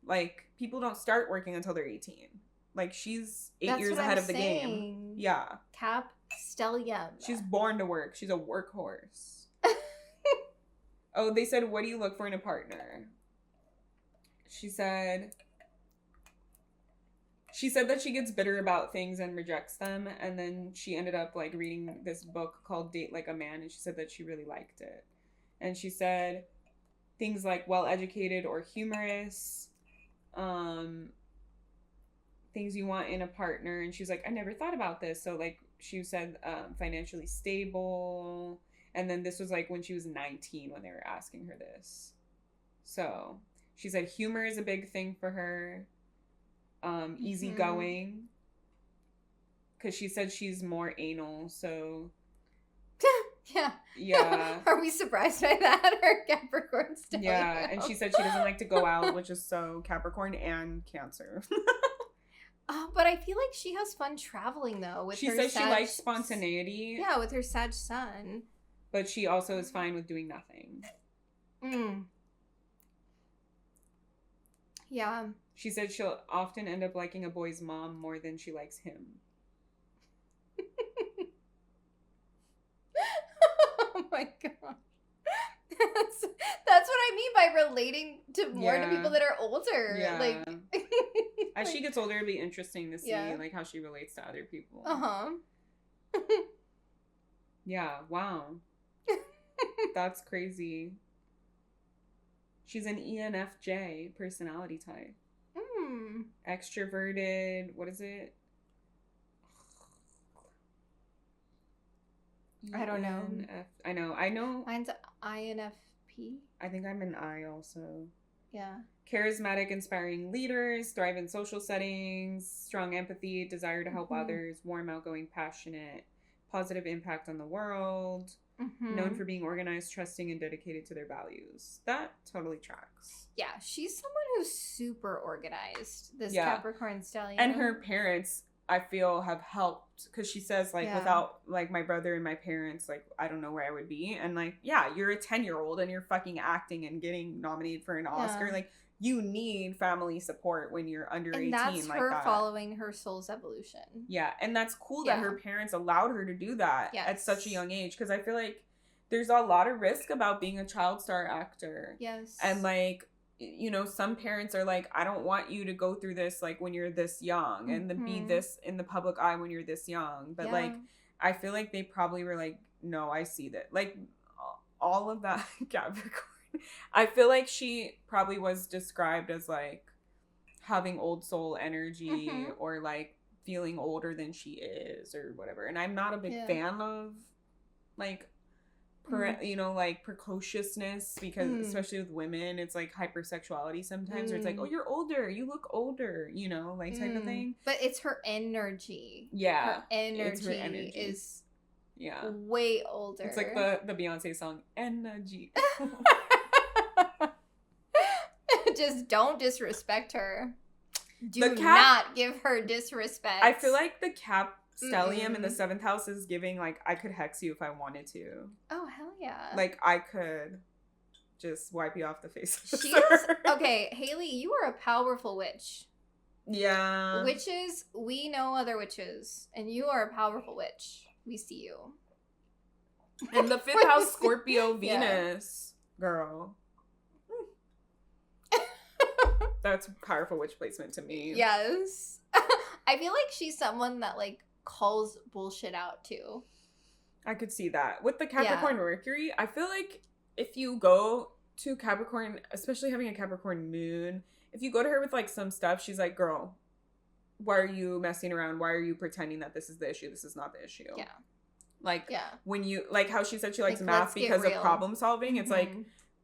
Like, people don't start working until they're 18. Like, she's 8 years ahead of the game. Yeah. Cap stellium. She's born to work. She's a workhorse. Oh, they said, what do you look for in a partner? She said... She said that she gets bitter about things and rejects them, and then she ended up like reading this book called Date Like a Man, and she said that she really liked it. And she said things like well-educated or humorous, things you want in a partner, and she's like, I never thought about this. So like she said financially stable, and then this was like when she was 19 when they were asking her this. So she said humor is a big thing for her. Easygoing, because she said she's more anal, so yeah. Are we surprised by that? Or Capricorn stellium? Yeah, and she said she doesn't like to go out, which is so Capricorn and Cancer. But I feel like she has fun traveling though. With she her says Sag... she likes spontaneity. Yeah, with her Sag sun. But she also is fine with doing nothing. Yeah. She said she'll often end up liking a boy's mom more than she likes him. Oh my god. That's what I mean by relating to more to people that are older. Yeah. Like as she gets older, it'll be interesting to see like how she relates to other people. Yeah, wow. That's crazy. She's an ENFJ personality type. Extroverted. What is it? I don't know. I know. Mine's INFP. I think I'm an I also. Yeah. Charismatic, inspiring leaders, thrive in social settings, strong empathy, desire to help others, warm, outgoing, passionate, positive impact on the world, known for being organized, trusting, and dedicated to their values. That totally tracks. Yeah, she's someone who's super organized, this Capricorn stellium. And her parents, I feel, have helped, because she says, like, without, like, my brother and my parents, like, I don't know where I would be. And, like, yeah, you're a 10-year-old and you're fucking acting and getting nominated for an Oscar. Like, you need family support when you're under 18 like that. And that's her following her soul's evolution. Yeah, and that's cool that her parents allowed her to do that at such a young age. Because I feel like there's a lot of risk about being a child star actor. Yes. And, like, you know, some parents are like, I don't want you to go through this, like, when you're this young. And then be this in the public eye when you're this young. But, like, I feel like they probably were like, no, I see that. Like, all of that Capricorn. I feel like she probably was described as, like, having old soul energy or, like, feeling older than she is or whatever. And I'm not a big fan of, like, you know, like, precociousness, because especially with women, it's, like, hypersexuality sometimes where it's like, oh, you're older, you look older, you know, like, type of thing. But it's her energy. Yeah. Her energy is way older. It's like the Beyonce song, Energy. Just don't disrespect her. Do not give her disrespect. I feel like the Cap stellium in the 7th house is giving, like, I could hex you if I wanted to. Oh, hell yeah. Like, I could just wipe you off the face of the earth. Okay, Hailee, you are a powerful witch. Yeah. Witches, we know other witches, and you are a powerful witch. We see you. And the 5th house, Scorpio, Venus. Girl. That's powerful witch placement to me. Yes. I feel like she's someone that, like, calls bullshit out too. I could see that. With the Capricorn Mercury, I feel like if you go to Capricorn, especially having a Capricorn moon, if you go to her with, like, some stuff, she's like, girl, why are you messing around? Why are you pretending that this is the issue? This is not the issue. Yeah. Like, when you, like how she said she likes math because of problem solving. It's like,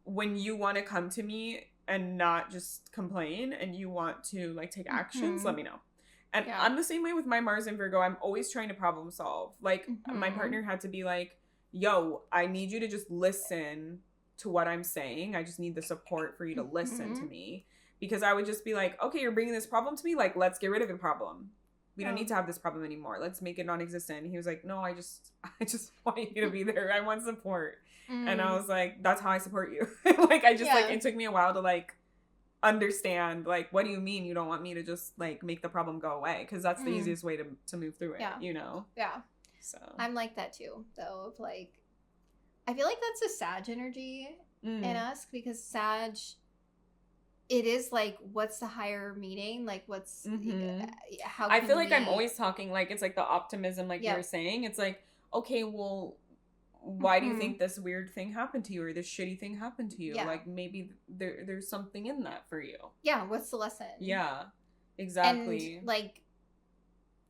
when you want to come to me and not just complain and you want to, like, take actions, let me know. And I'm the same way with my Mars and Virgo. I'm always trying to problem solve. Like, my partner had to be like, yo, I need you to just listen to what I'm saying. I just need the support for you to listen to me. Because I would just be like, okay, you're bringing this problem to me. Like, let's get rid of the problem. We don't need to have this problem anymore. Let's make it non-existent. And he was like, no, I just want you to be there. I want support. And I was like, that's how I support you. Like, I just, like, it took me a while to, like, understand, like, what do you mean you don't want me to just, like, make the problem go away? Because that's the easiest way to move through it, you know? Yeah. So. I'm like that, too, though, of, like, I feel like that's a Sag energy in us, because Sag it is like, what's the higher meaning? Like, what's how? I feel like I'm always talking like it's like the optimism, like you Yep. were saying. It's like, okay, well, why do you think this weird thing happened to you or this shitty thing happened to you? Yeah. Like maybe there's something in that for you. Yeah. What's the lesson? Yeah, exactly. And like,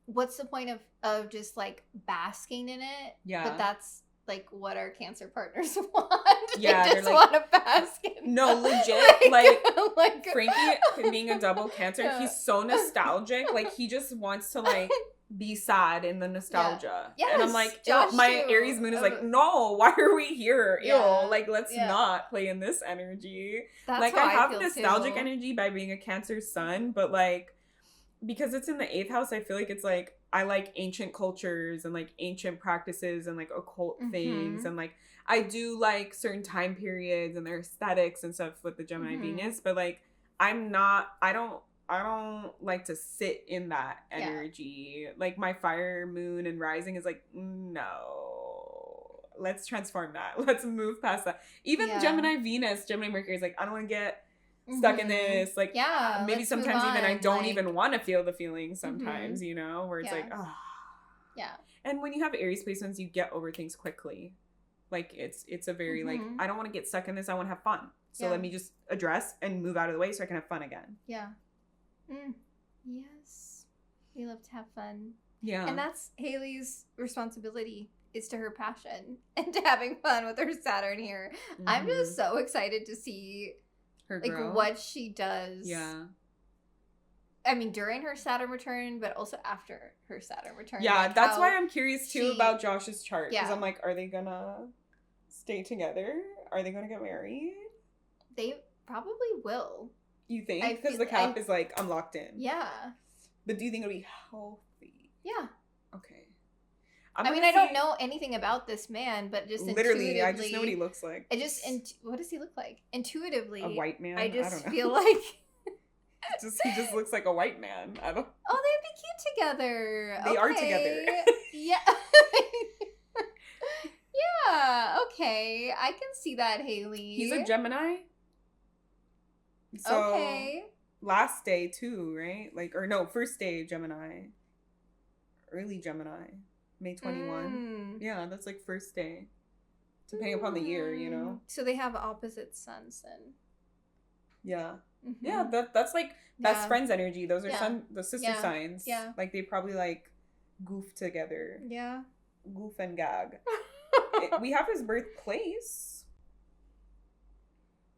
what's the point of just like basking in it? Yeah. But that's like what our Cancer partners want. Yeah, they just like, want to bask in. No, legit. like Frankie being a double Cancer, he's so nostalgic. Like he just wants to like be sad in the nostalgia. Yeah. And I'm like, Josh my too. Aries moon is like, no, why are we here? Yeah. Ew, like let's not play in this energy. That's like how I have feel nostalgic too. energy by being a Cancer sun, but like because it's in the 8th house, I feel like it's like I like ancient cultures and like ancient practices and like occult things, and like I do like certain time periods and their aesthetics and stuff with the Gemini Venus, but like I don't like to sit in that energy. Yeah. Like my fire, moon, and rising is like, no, let's transform that. Let's move past that. Even Gemini Venus, Gemini Mercury is like, I don't want to get stuck in this. Like, maybe sometimes even I don't even want to feel the feelings sometimes, you know, where it's like, oh. Yeah. And when you have Aries placements, you get over things quickly. Like it's a very like, I don't want to get stuck in this. I want to have fun. So let me just address and move out of the way so I can have fun again. Yeah. Yes. We love to have fun. Yeah. And that's Hailee's responsibility, is to her passion and to having fun with her Saturn here. I'm just so excited to see her like grow. what she does. Yeah. I mean, during her Saturn return, but also after her Saturn return. Yeah, like that's why I'm curious too about Josh's chart. Because Yeah. I'm like, are they gonna stay together? Are they gonna get married? They probably will. You think? Because the Cap is like, I'm locked in. Yeah. But do you think it'll be healthy? Yeah. Okay. I mean, I don't know anything about this man, but just literally, I just know what he looks like. I just what does he look like? Intuitively, a white man. I just don't know. feel like he just looks like a white man. I don't. Oh, they'd be cute together. They are together. Yeah. Yeah. Okay, I can see that, Hailee. He's a Gemini. So, okay. Last day too, right? Like, or no, first day Gemini. Early Gemini. May 21. Yeah, that's like first day. Depending upon the year, you know? So they have opposite suns then. Yeah. Yeah, that's like best friends energy. Those are the sister signs. Yeah. Like they probably like goof together. Yeah. Goof and gag. We have his birthplace.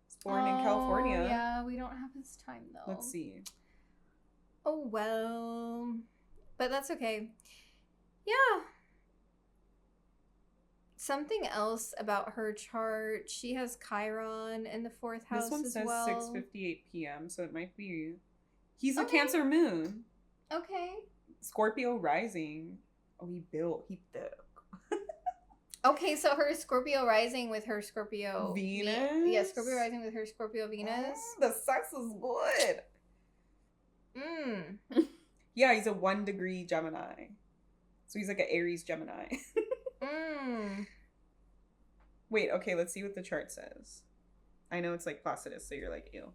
He's born in California. Yeah, we don't have his time though. Let's see. Oh well. But that's okay. Yeah. Something else about her chart. She has Chiron in the 4th house as well. This one says 6:58 p.m., so it might be. He's a Cancer moon. Okay. Scorpio rising. Oh, he thick. Okay, so her Scorpio rising with her Scorpio Venus. Yeah, Scorpio rising with her Scorpio Venus. The sex is good. Yeah, he's a 1 degree Gemini. So he's like an Aries Gemini. Wait, okay, let's see what the chart says. I know it's like Placidus, so you're like, ew.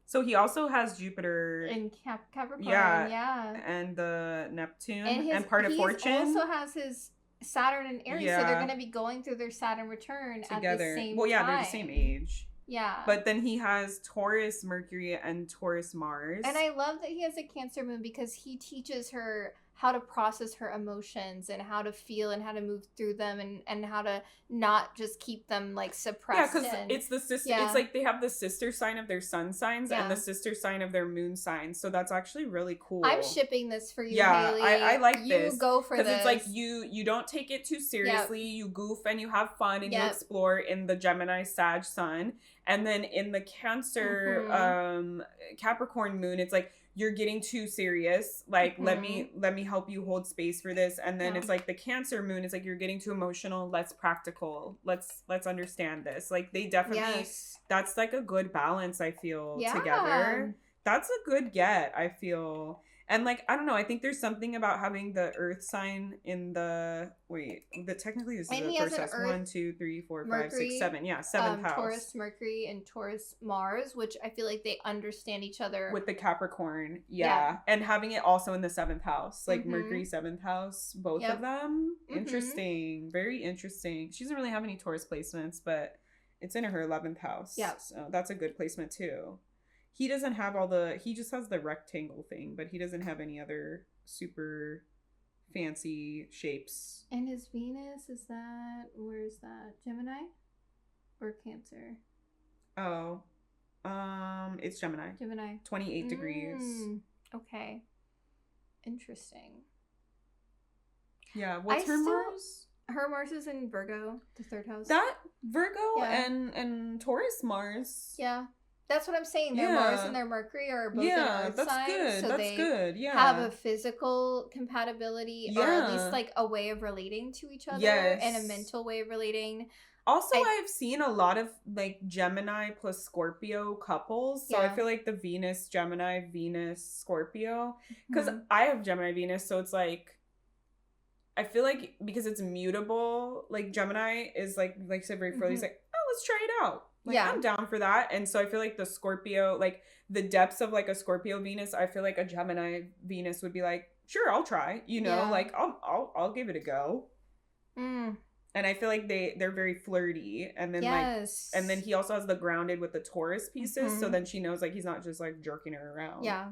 So he also has Jupiter in Capricorn, yeah. And the Neptune and part of Fortune. He also has his Saturn and Aries, so they're going to be going through their Saturn return together. At the same time. Well, yeah, they're the same age. Yeah. But then he has Taurus Mercury and Taurus Mars. And I love that he has a Cancer moon because he teaches her how to process her emotions and how to feel and how to move through them and how to not just keep them like suppressed. Yeah, because it's the sister. Yeah. It's like they have the sister sign of their sun signs and the sister sign of their moon signs. So that's actually really cool. I'm shipping this for you, yeah, Hailee. I like this. You go for this. Because it's like you don't take it too seriously. Yep. You goof and you have fun and you explore in the Gemini Sag sun. And then in the Cancer Capricorn moon, it's like you're getting too serious. Like let me help you hold space for this. And then it's like the Cancer moon is like you're getting too emotional. Let's practical. Let's understand this. Like they definitely that's like a good balance. I feel together. That's a good get. I feel. And like, I don't know, I think there's something about having the earth sign in technically this is And the he first has an house. Earth, 1, 2, 3, 4, 5, 6, Mercury, 7. Yeah, seventh house. Taurus Mercury and Taurus Mars, which I feel like they understand each other. With the Capricorn, yeah. And having it also in the 7th house. Like Mercury, 7th house, both of them. Interesting. Very interesting. She doesn't really have any Taurus placements, but it's in her 11th house. Yeah. So that's a good placement too. He doesn't have he just has the rectangle thing, but he doesn't have any other super fancy shapes. And his Venus, where is that? Gemini or Cancer? Oh, it's Gemini. 28 degrees. Okay. Interesting. Yeah, what's her Mars? Her Mars is in Virgo, the 3rd house. That Virgo and Taurus Mars. Yeah. That's what I'm saying. Their Mars and their Mercury are both in Earth signs. Good. So that's good. Yeah. Have a physical compatibility or at least like a way of relating to each other and a mental way of relating. Also, I've seen a lot of like Gemini plus Scorpio couples. So I feel like the Venus, Gemini, Venus, Scorpio. Because I have Gemini, Venus. So it's like, I feel like because it's mutable, like Gemini is like I said very early, he's like, oh, let's try it out. Like, I'm down for that. And so I feel like the Scorpio, like the depths of like a Scorpio Venus, I feel like a Gemini Venus would be like, sure, I'll try, like I'll give it a go. And I feel like they're very flirty. And then and then he also has the grounded with the Taurus pieces. So then she knows like he's not just like jerking her around. Yeah.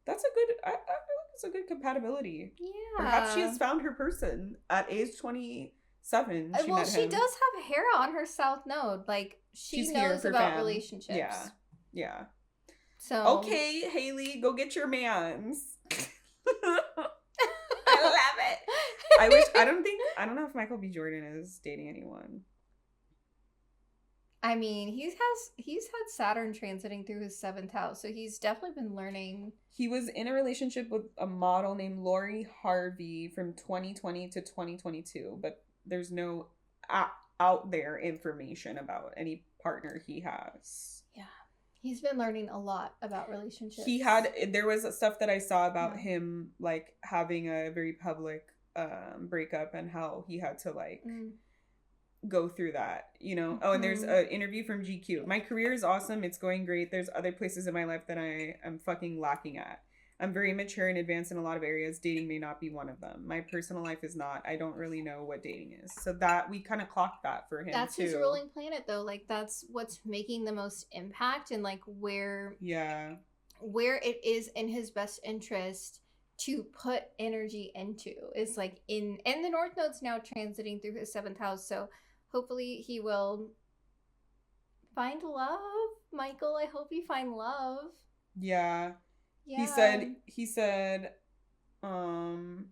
That's a good, I feel like it's a good compatibility. Yeah. Perhaps she has found her person at age 27. She does have Hera on her South Node. Like, she knows about relationships. Yeah. Yeah. So. Okay, Hailee, go get your mans. I love it. I don't know if Michael B. Jordan is dating anyone. I mean, he's had Saturn transiting through his 7th house, so he's definitely been learning. He was in a relationship with a model named Lori Harvey from 2020 to 2022, but there's no out there information about any partner he has. Yeah. He's been learning a lot about relationships. There was stuff that I saw about him, like, having a very public breakup and how he had to, like, go through that, Oh, and there's an interview from GQ. My career is awesome. It's going great. There's other places in my life that I am fucking lacking at. I'm very mature and advanced in a lot of areas. Dating may not be one of them. My personal life is not. I don't really know what dating is. So that we kind of clocked that for him. That's his ruling planet, though. Like, that's what's making the most impact, and like where it is in his best interest to put energy into is like and the North Node's now transiting through his 7th house. So hopefully he will find love. Michael, I hope you find love. Yeah. He said, now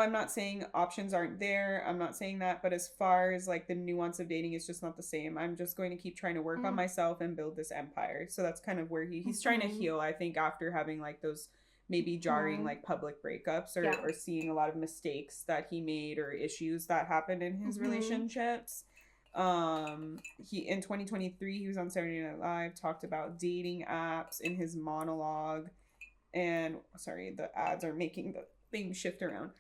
I'm not saying options aren't there. I'm not saying that, but as far as like the nuance of dating, it's just not the same. I'm just going to keep trying to work on myself and build this empire. So that's kind of where he's trying to heal, I think, after having like those maybe jarring like public breakups or seeing a lot of mistakes that he made or issues that happened in his relationships. He in 2023 he was on Saturday Night Live, talked about dating apps in his monologue, and sorry, the ads are making the thing shift around.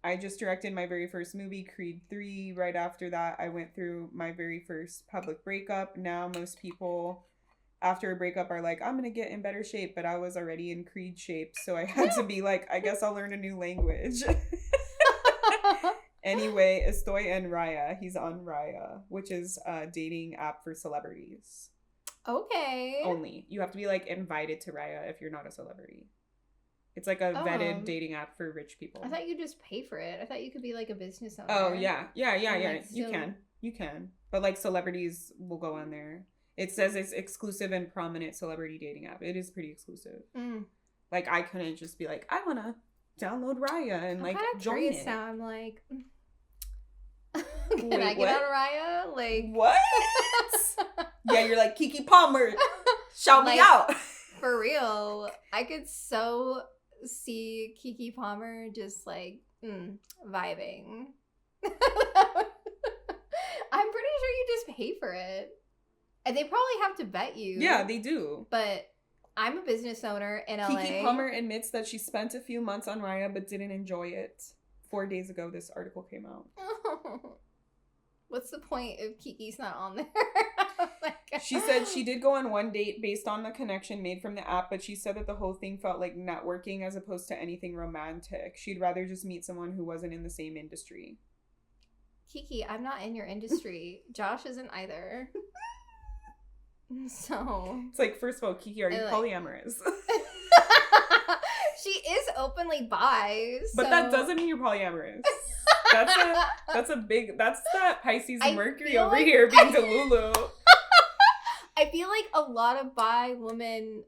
I just directed my very first movie, Creed 3. Right after that, I went through my very first public breakup. Now most people after a breakup are like, I'm gonna get in better shape, but I was already in Creed shape, so I had to be like, I guess I'll learn a new language. Anyway, estoy en Raya. He's on Raya, which is a dating app for celebrities. Okay. Only. You have to be, like, invited to Raya if you're not a celebrity. It's, like, a vetted dating app for rich people. I thought you just pay for it. I thought you could be, like, a business owner. Oh, yeah. Yeah. Like, You can. But, like, celebrities will go on there. It says it's exclusive and prominent celebrity dating app. It is pretty exclusive. Like, I couldn't just be like, I want to download Raya and, like, join it. Now I'm like... Can I get on Raya? Like, what? Yeah, you're like, Kiki Palmer, shout me out. For real, I could so see Kiki Palmer just like vibing. I'm pretty sure you just pay for it, and they probably have to vet you. Yeah, they do. But I'm a business owner in LA. Keke Palmer admits that she spent a few months on Raya but didn't enjoy it. 4 days ago, this article came out. What's the point if Kiki's not on there? Oh my God. She said she did go on one date based on the connection made from the app, but she said that the whole thing felt like networking as opposed to anything romantic. She'd rather just meet someone who wasn't in the same industry. Kiki, I'm not in your industry. Josh isn't either. So it's like, first of all, Kiki, are you polyamorous? She is openly bi, so... But that doesn't mean you're polyamorous. That's that Pisces Mercury over here being Delulu. I feel like a lot of bi women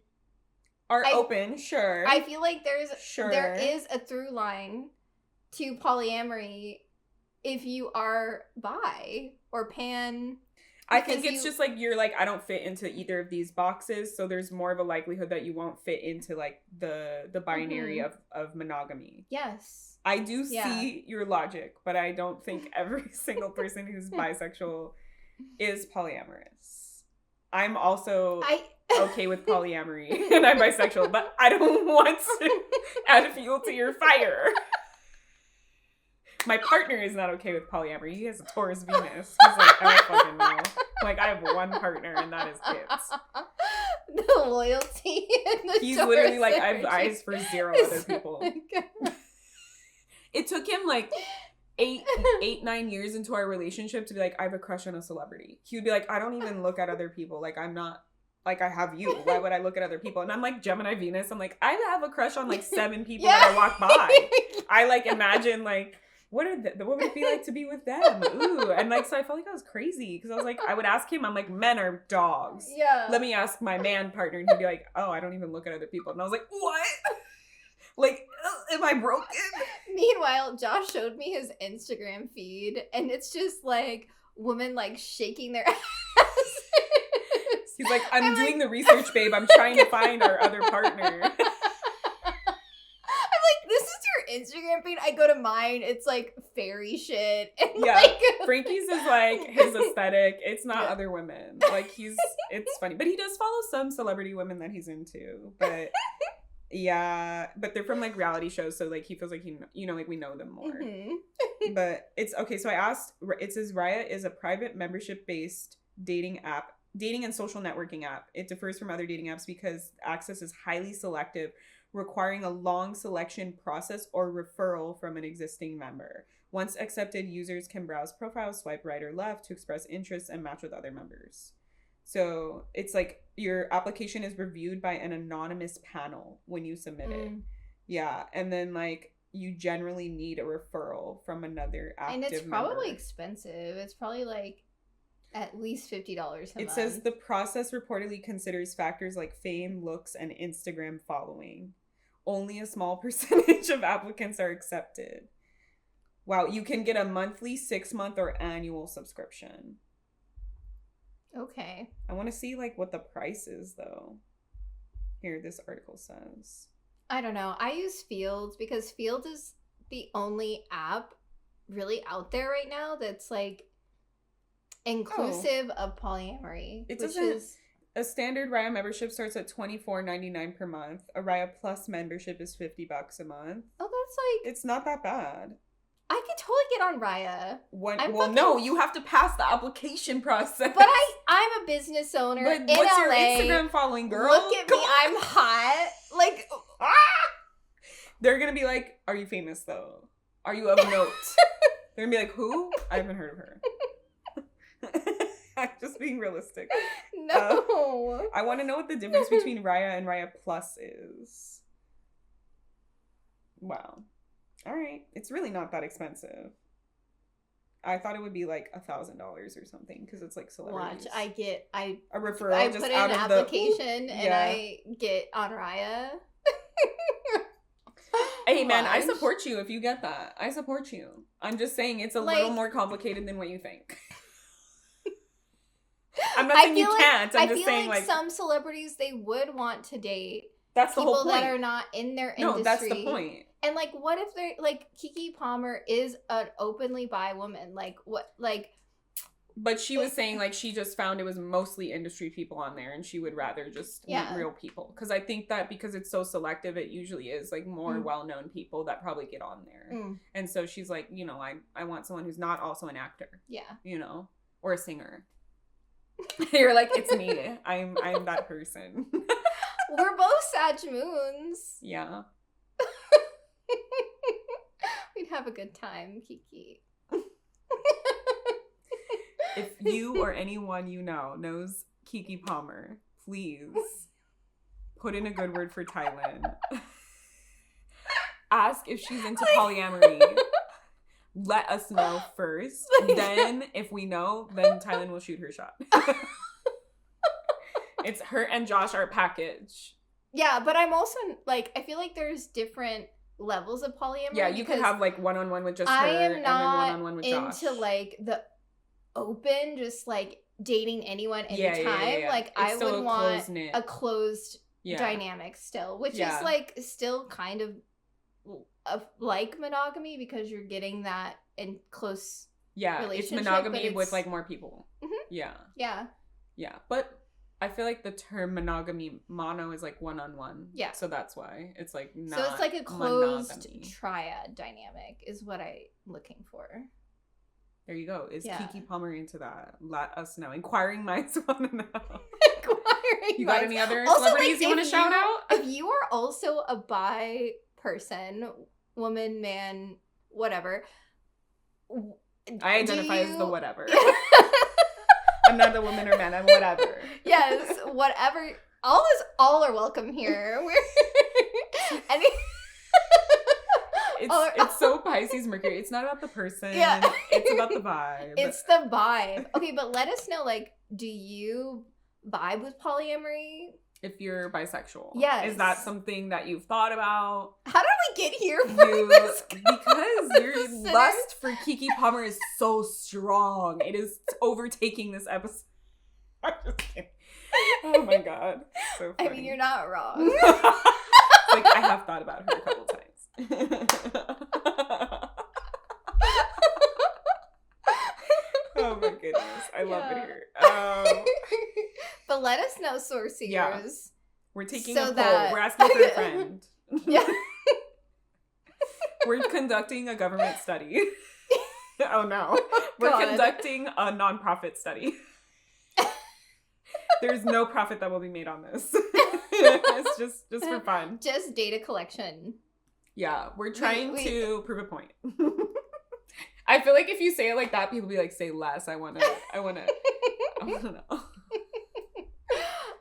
are open, sure. I feel like there is a through line to polyamory if you are bi or pan. I think it's just like you're like, I don't fit into either of these boxes, so there's more of a likelihood that you won't fit into like the binary of monogamy. Yes. I do see your logic, but I don't think every single person who's bisexual is polyamorous. I'm also okay with polyamory and I'm bisexual, but I don't want to add fuel to your fire. My partner is not okay with polyamory. He has a Taurus Venus. He's like, I don't fucking know. Like, I have one partner, and that is kids. The loyalty and the He's Taurus literally like, I have energy. eyes for 0 other people. It took him like 9 years into our relationship to be like, I have a crush on a celebrity. He would be like, I don't even look at other people. Like, I'm not, like, I have you. Why would I look at other people? And I'm like, Gemini Venus. I'm like, I have a crush on like 7 people that I walk by. I like imagine like, what would it be like to be with them? Ooh. And like, so I felt like I was crazy because I was like, I would ask him, I'm like, men are dogs. Yeah. Let me ask my man partner. And he'd be like, oh, I don't even look at other people. And I was like, what? Like, am I broken? Meanwhile, Josh showed me his Instagram feed and it's just like women like shaking their asses. He's like, I'm doing the research, babe. I'm trying to find our other partner. Instagram feed, I go to mine, it's like fairy shit. And yeah, like, Frankie's is like his aesthetic. It's not other women. Like it's funny. But he does follow some celebrity women that he's into. But yeah, but they're from like reality shows. So like he feels like like we know them more. Mm-hmm. But it's okay. So I asked, it says Raya is a private membership based dating and social networking app. It differs from other dating apps because access is highly selective, requiring a long selection process or referral from an existing member. Once accepted, users can browse profiles, swipe right or left to express interest and match with other members. So it's like your application is reviewed by an anonymous panel when you submit it. Yeah. And then like you generally need a referral from another active member. And it's probably expensive. It's probably like at least $50 a month. It says the process reportedly considers factors like fame, looks, and Instagram following. Only a small percentage of applicants are accepted. Wow, you can get a monthly, 6-month, or annual subscription. Okay. I want to see like what the price is though. Here, this article says. I don't know. I use Fields because Fields is the only app really out there right now that's like inclusive of polyamory. A standard Raya membership starts at $24.99 per month. A Raya Plus membership is $50 a month. Oh, that's like... It's not that bad. I could totally get on Raya. No, you have to pass the application process. But I'm a business owner in LA. What's your Instagram following, girl? Look at me, I'm hot. Like, They're gonna be like, are you famous though? Are you of note? They're gonna be like, who? I haven't heard of her. I'm just being realistic. No. I want to know what the difference between Raya and Raya Plus is. Wow. All right. It's really not that expensive. I thought it would be like $1,000 or something because it's like celebrities. Watch, a referral. I just put in out an of application and I get on Raya. Hey man, I support you if you get that. I support you. I'm just saying it's a little more complicated than what you think. I'm not saying you can't. I'm just saying like some celebrities they would want to date. That's the whole point. People that are not in their industry. No, that's the point. And like, what if they're like Keke Palmer is an openly bi woman? Like, what? Like, But she was saying, like, she just found it was mostly industry people on there, and she would rather just meet real people. Because I think that because it's so selective, it usually is, like, more well-known people that probably get on there. And so she's like, you know, I want someone who's not also an actor. Yeah. You know? Or a singer. You're like, it's me. I'm that person. We're both Sag moons. Yeah. We'd have a good time, Kiki. If you or anyone you know knows Kiki Palmer, please put in a good word for Thailand. Ask if she's into polyamory. Let us know first. Then, if we know, then Thailand will shoot her shot. It's her and Josh are a package. Yeah, but I'm also, like, I feel like there's different levels of polyamory. Yeah, you could have, like, one-on-one with just her and then one-on-one with Josh. Into, like, the open, just, like, dating anyone anytime. Yeah. Like, I would want a closed dynamic still, which is, like, still kind of like monogamy because you're getting that in close relationship. It's monogamy with, like, more people. Yeah. Yeah, but I feel like the term monogamy, mono, is like one-on-one. Yeah. So that's why. It's like not So it's like a closed monogamy. Triad dynamic is what I'm looking for. There you go. Is Kiki Palmer into that? Let us know. Inquiring minds want to know. You got any other celebrities also, you want to shout out? If you are also a bi person, woman, man, whatever. I identify as the whatever. I'm not the woman or man. I'm whatever. Yes, whatever. All are welcome here. It's so Pisces Mercury. It's not about the person. Yeah. It's about the vibe. It's the vibe. Okay, but let us know, like, do you vibe with polyamory? If you're bisexual. Yes. Is that something that you've thought about? How did we get here from this? Because your lust for Kiki Palmer is so strong. It is overtaking this episode. I'm just kidding. Oh my god. So funny. I mean, you're not wrong. Like, I have thought about her a couple times. Oh my goodness. I love it here. But let us know, Sorciers. Yeah. We're taking a poll. We're asking for a friend. Yeah. We're conducting a government study. Oh no. We're conducting a nonprofit study. There's no profit that will be made on this. It's just for fun. Just data collection. Yeah. We're trying to prove a point. I feel like if you say it like that, people be like, say less. I wanna know.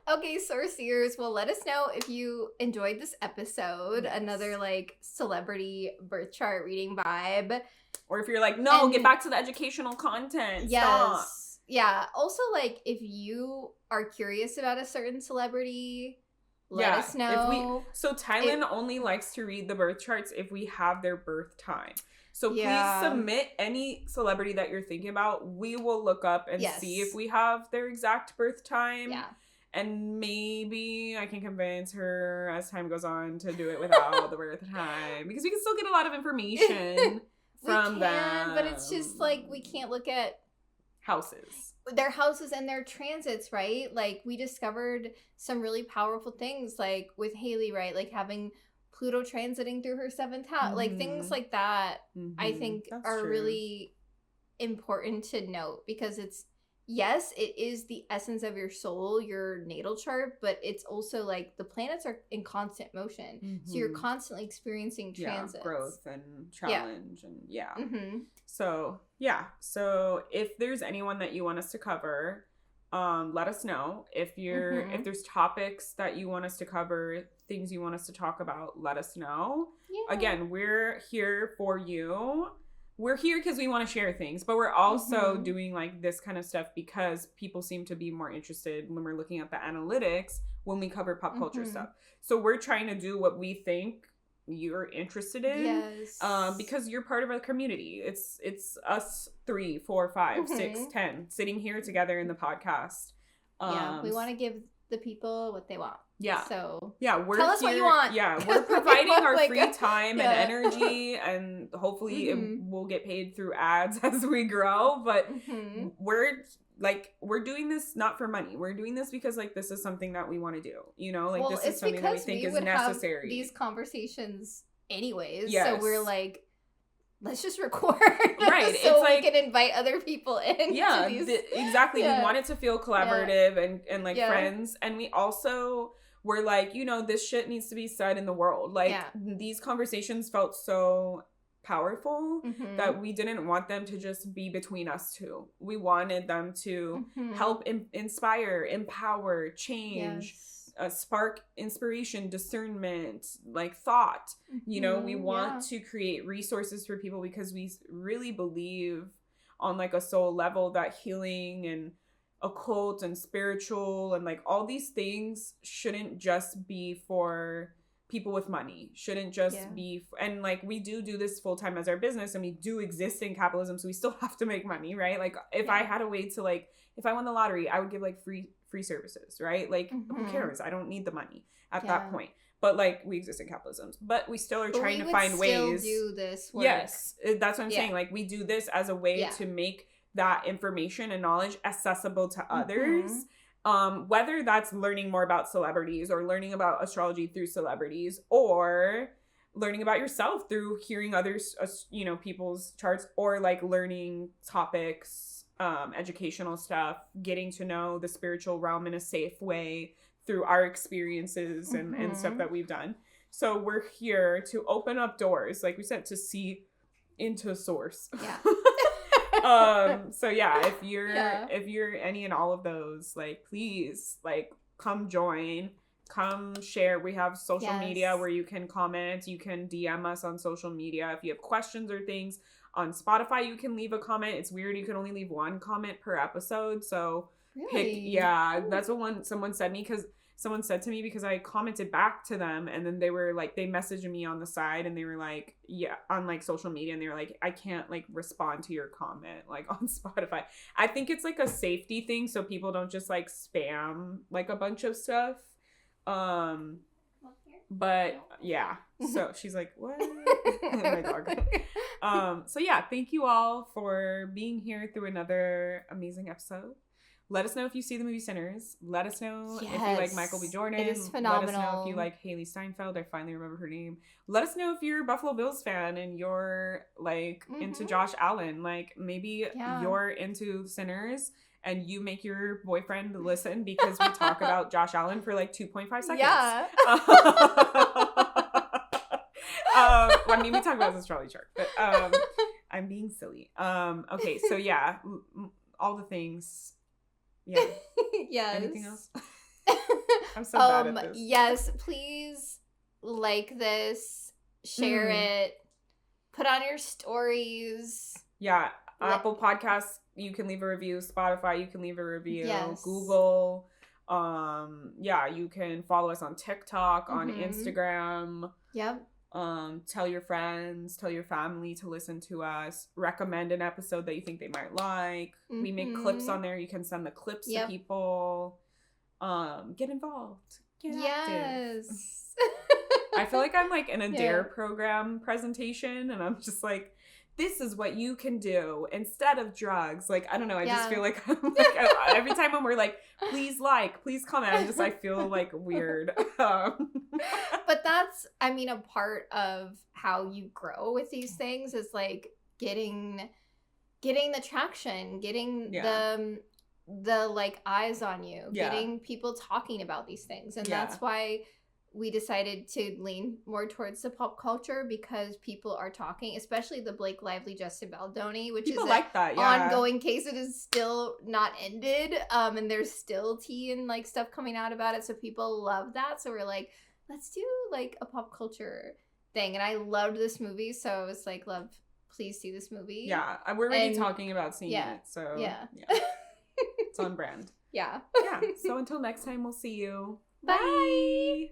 Okay, Sorciers. Well, let us know if you enjoyed this episode. Yes. Another, like, celebrity birth chart reading vibe. Or if you're like, no, get back to the educational content. Yes. Stop. Yeah. Also, like, if you are curious about a certain celebrity, let us know. So Thailand only likes to read the birth charts if we have their birth time. So please submit any celebrity that you're thinking about. We will look up and see if we have their exact birth time. Yeah. And maybe I can convince her as time goes on to do it without the birth time. Because we can still get a lot of information from them. But it's just like we can't look at their houses and their transits, right? Like, we discovered some really powerful things, like with Hailee, right? Like having Pluto transiting through her 7th house. Like, things like that, I think are really important to note, because it is the essence of your soul, your natal chart, but it's also, like, the planets are in constant motion. So you're constantly experiencing transits. Growth and challenge and So, So if there's anyone that you want us to cover, let us know. If there's topics that you want us to cover, things you want us to talk about, let us know. Yeah. Again, we're here for you. We're here because we want to share things, but we're also doing, like, this kind of stuff because people seem to be more interested when we're looking at the analytics when we cover pop culture stuff. So we're trying to do what we think you're interested in. Yes. Because you're part of a community. It's us 3, 4, 5, 6, 10 sitting here together in the podcast. We want to give the people what they want. Yeah. So we're tell us what you want. Yeah, we're providing our like, free time and energy, and hopefully it will get paid through ads as we grow. But we're doing this not for money. We're doing this because like this is something that we want to do. You know, like this is something that we think is necessary. Have these conversations anyways. Yes. So we're like, let's just record. Right. So it's like, we can invite other people in. Yeah, exactly. Yeah. We want it to feel collaborative and like friends. And we also were like, you know, this shit needs to be said in the world. Like these conversations felt so powerful that we didn't want them to just be between us two. We wanted them to help inspire, empower, change, spark inspiration, discernment, like thought. You know, we want to create resources for people because we really believe on like a soul level that healing and occult and spiritual and like all these things shouldn't just be for people with money, shouldn't just be and like we do this full time as our business, and we do exist in capitalism, so we still have to make money, right? Like if I had a way to like, if I won the lottery, I would give like free services, right? Like who cares? I don't need the money at that point. But like we exist in capitalism, but we still are trying to find ways. Do this work. Yes, that's what I'm saying. Like we do this as a way to make that information and knowledge accessible to others. Whether that's learning more about celebrities or learning about astrology through celebrities, or learning about yourself through hearing others, you know, people's charts, or like learning topics, educational stuff, getting to know the spiritual realm in a safe way through our experiences and stuff that we've done. So we're here to open up doors, like we said, to see into source. Yeah. So yeah, if you're any and all of those, like please like come join, come share. We have social media where you can comment, you can DM us on social media if you have questions or things. On Spotify you can leave a comment. It's weird, you can only leave one comment per episode, so that's what someone said me, because someone said to me, because I commented back to them, and then they were like, they messaged me on the side, and they were like, on like social media, and they were like, I can't like respond to your comment like on Spotify. I think it's like a safety thing, so people don't just like spam like a bunch of stuff. But yeah, so she's like, what? My dog. So yeah, thank you all for being here through another amazing episode. Let us know if you see the movie Sinners. Let us know if you like Michael B. Jordan. It is phenomenal. Let us know if you like Hailee Steinfeld. I finally remember her name. Let us know if you're a Buffalo Bills fan and you're like into Josh Allen. Like maybe you're into Sinners and you make your boyfriend listen because we talk about Josh Allen for like 2.5 seconds. Yeah. I mean, we talk about his astrology chart, but I'm being silly. Okay, so yeah, all the things. Yeah. Yes. Anything else? I'm so bad at this. Yes, please like this, share it, put on your stories. Yeah. Apple Podcasts, you can leave a review. Spotify, you can leave a review. Yes. Google. You can follow us on TikTok, on Instagram. Yep. Tell your friends, tell your family to listen to us. Recommend an episode that you think they might like. We make clips on there. You can send the clips to people. Get involved. Get active. I feel like I'm like in a DARE program presentation, and I'm just like, this is what you can do instead of drugs. Like, I don't know. I just feel like, I'm like every time when we're like, please comment. I feel like weird. But that's, I mean, a part of how you grow with these things is like getting the traction, getting the like eyes on you, getting people talking about these things. And that's why we decided to lean more towards the pop culture, because people are talking, especially the Blake Lively, Justin Baldoni, which people is like that, ongoing case. It is still not ended. And there's still tea and like stuff coming out about it. So people love that. So we're like, let's do like a pop culture thing. And I loved this movie. So I was like, please see this movie. Yeah. We're already talking about seeing it. So yeah. It's on brand. Yeah. Yeah. So until next time, we'll see you. Bye.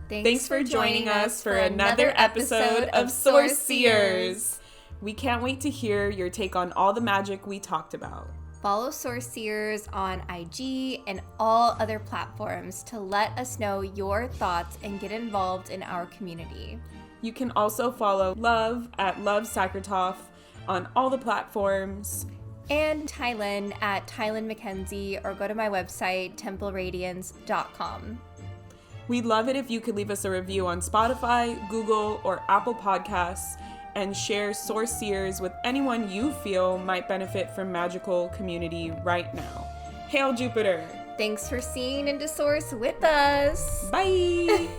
Thanks for joining us for another episode of Source Seers. We can't wait to hear your take on all the magic we talked about. Follow Sourceers on IG and all other platforms to let us know your thoughts and get involved in our community. You can also follow Love at Love Sakratoff on all the platforms. And Tylen at Tylen McKenzie, or go to my website, templeradiance.com. We'd love it if you could leave us a review on Spotify, Google, or Apple Podcasts, and share Sourceers with anyone you feel might benefit from magical community right now. Hail Jupiter! Thanks for seeing into Source with us. Bye!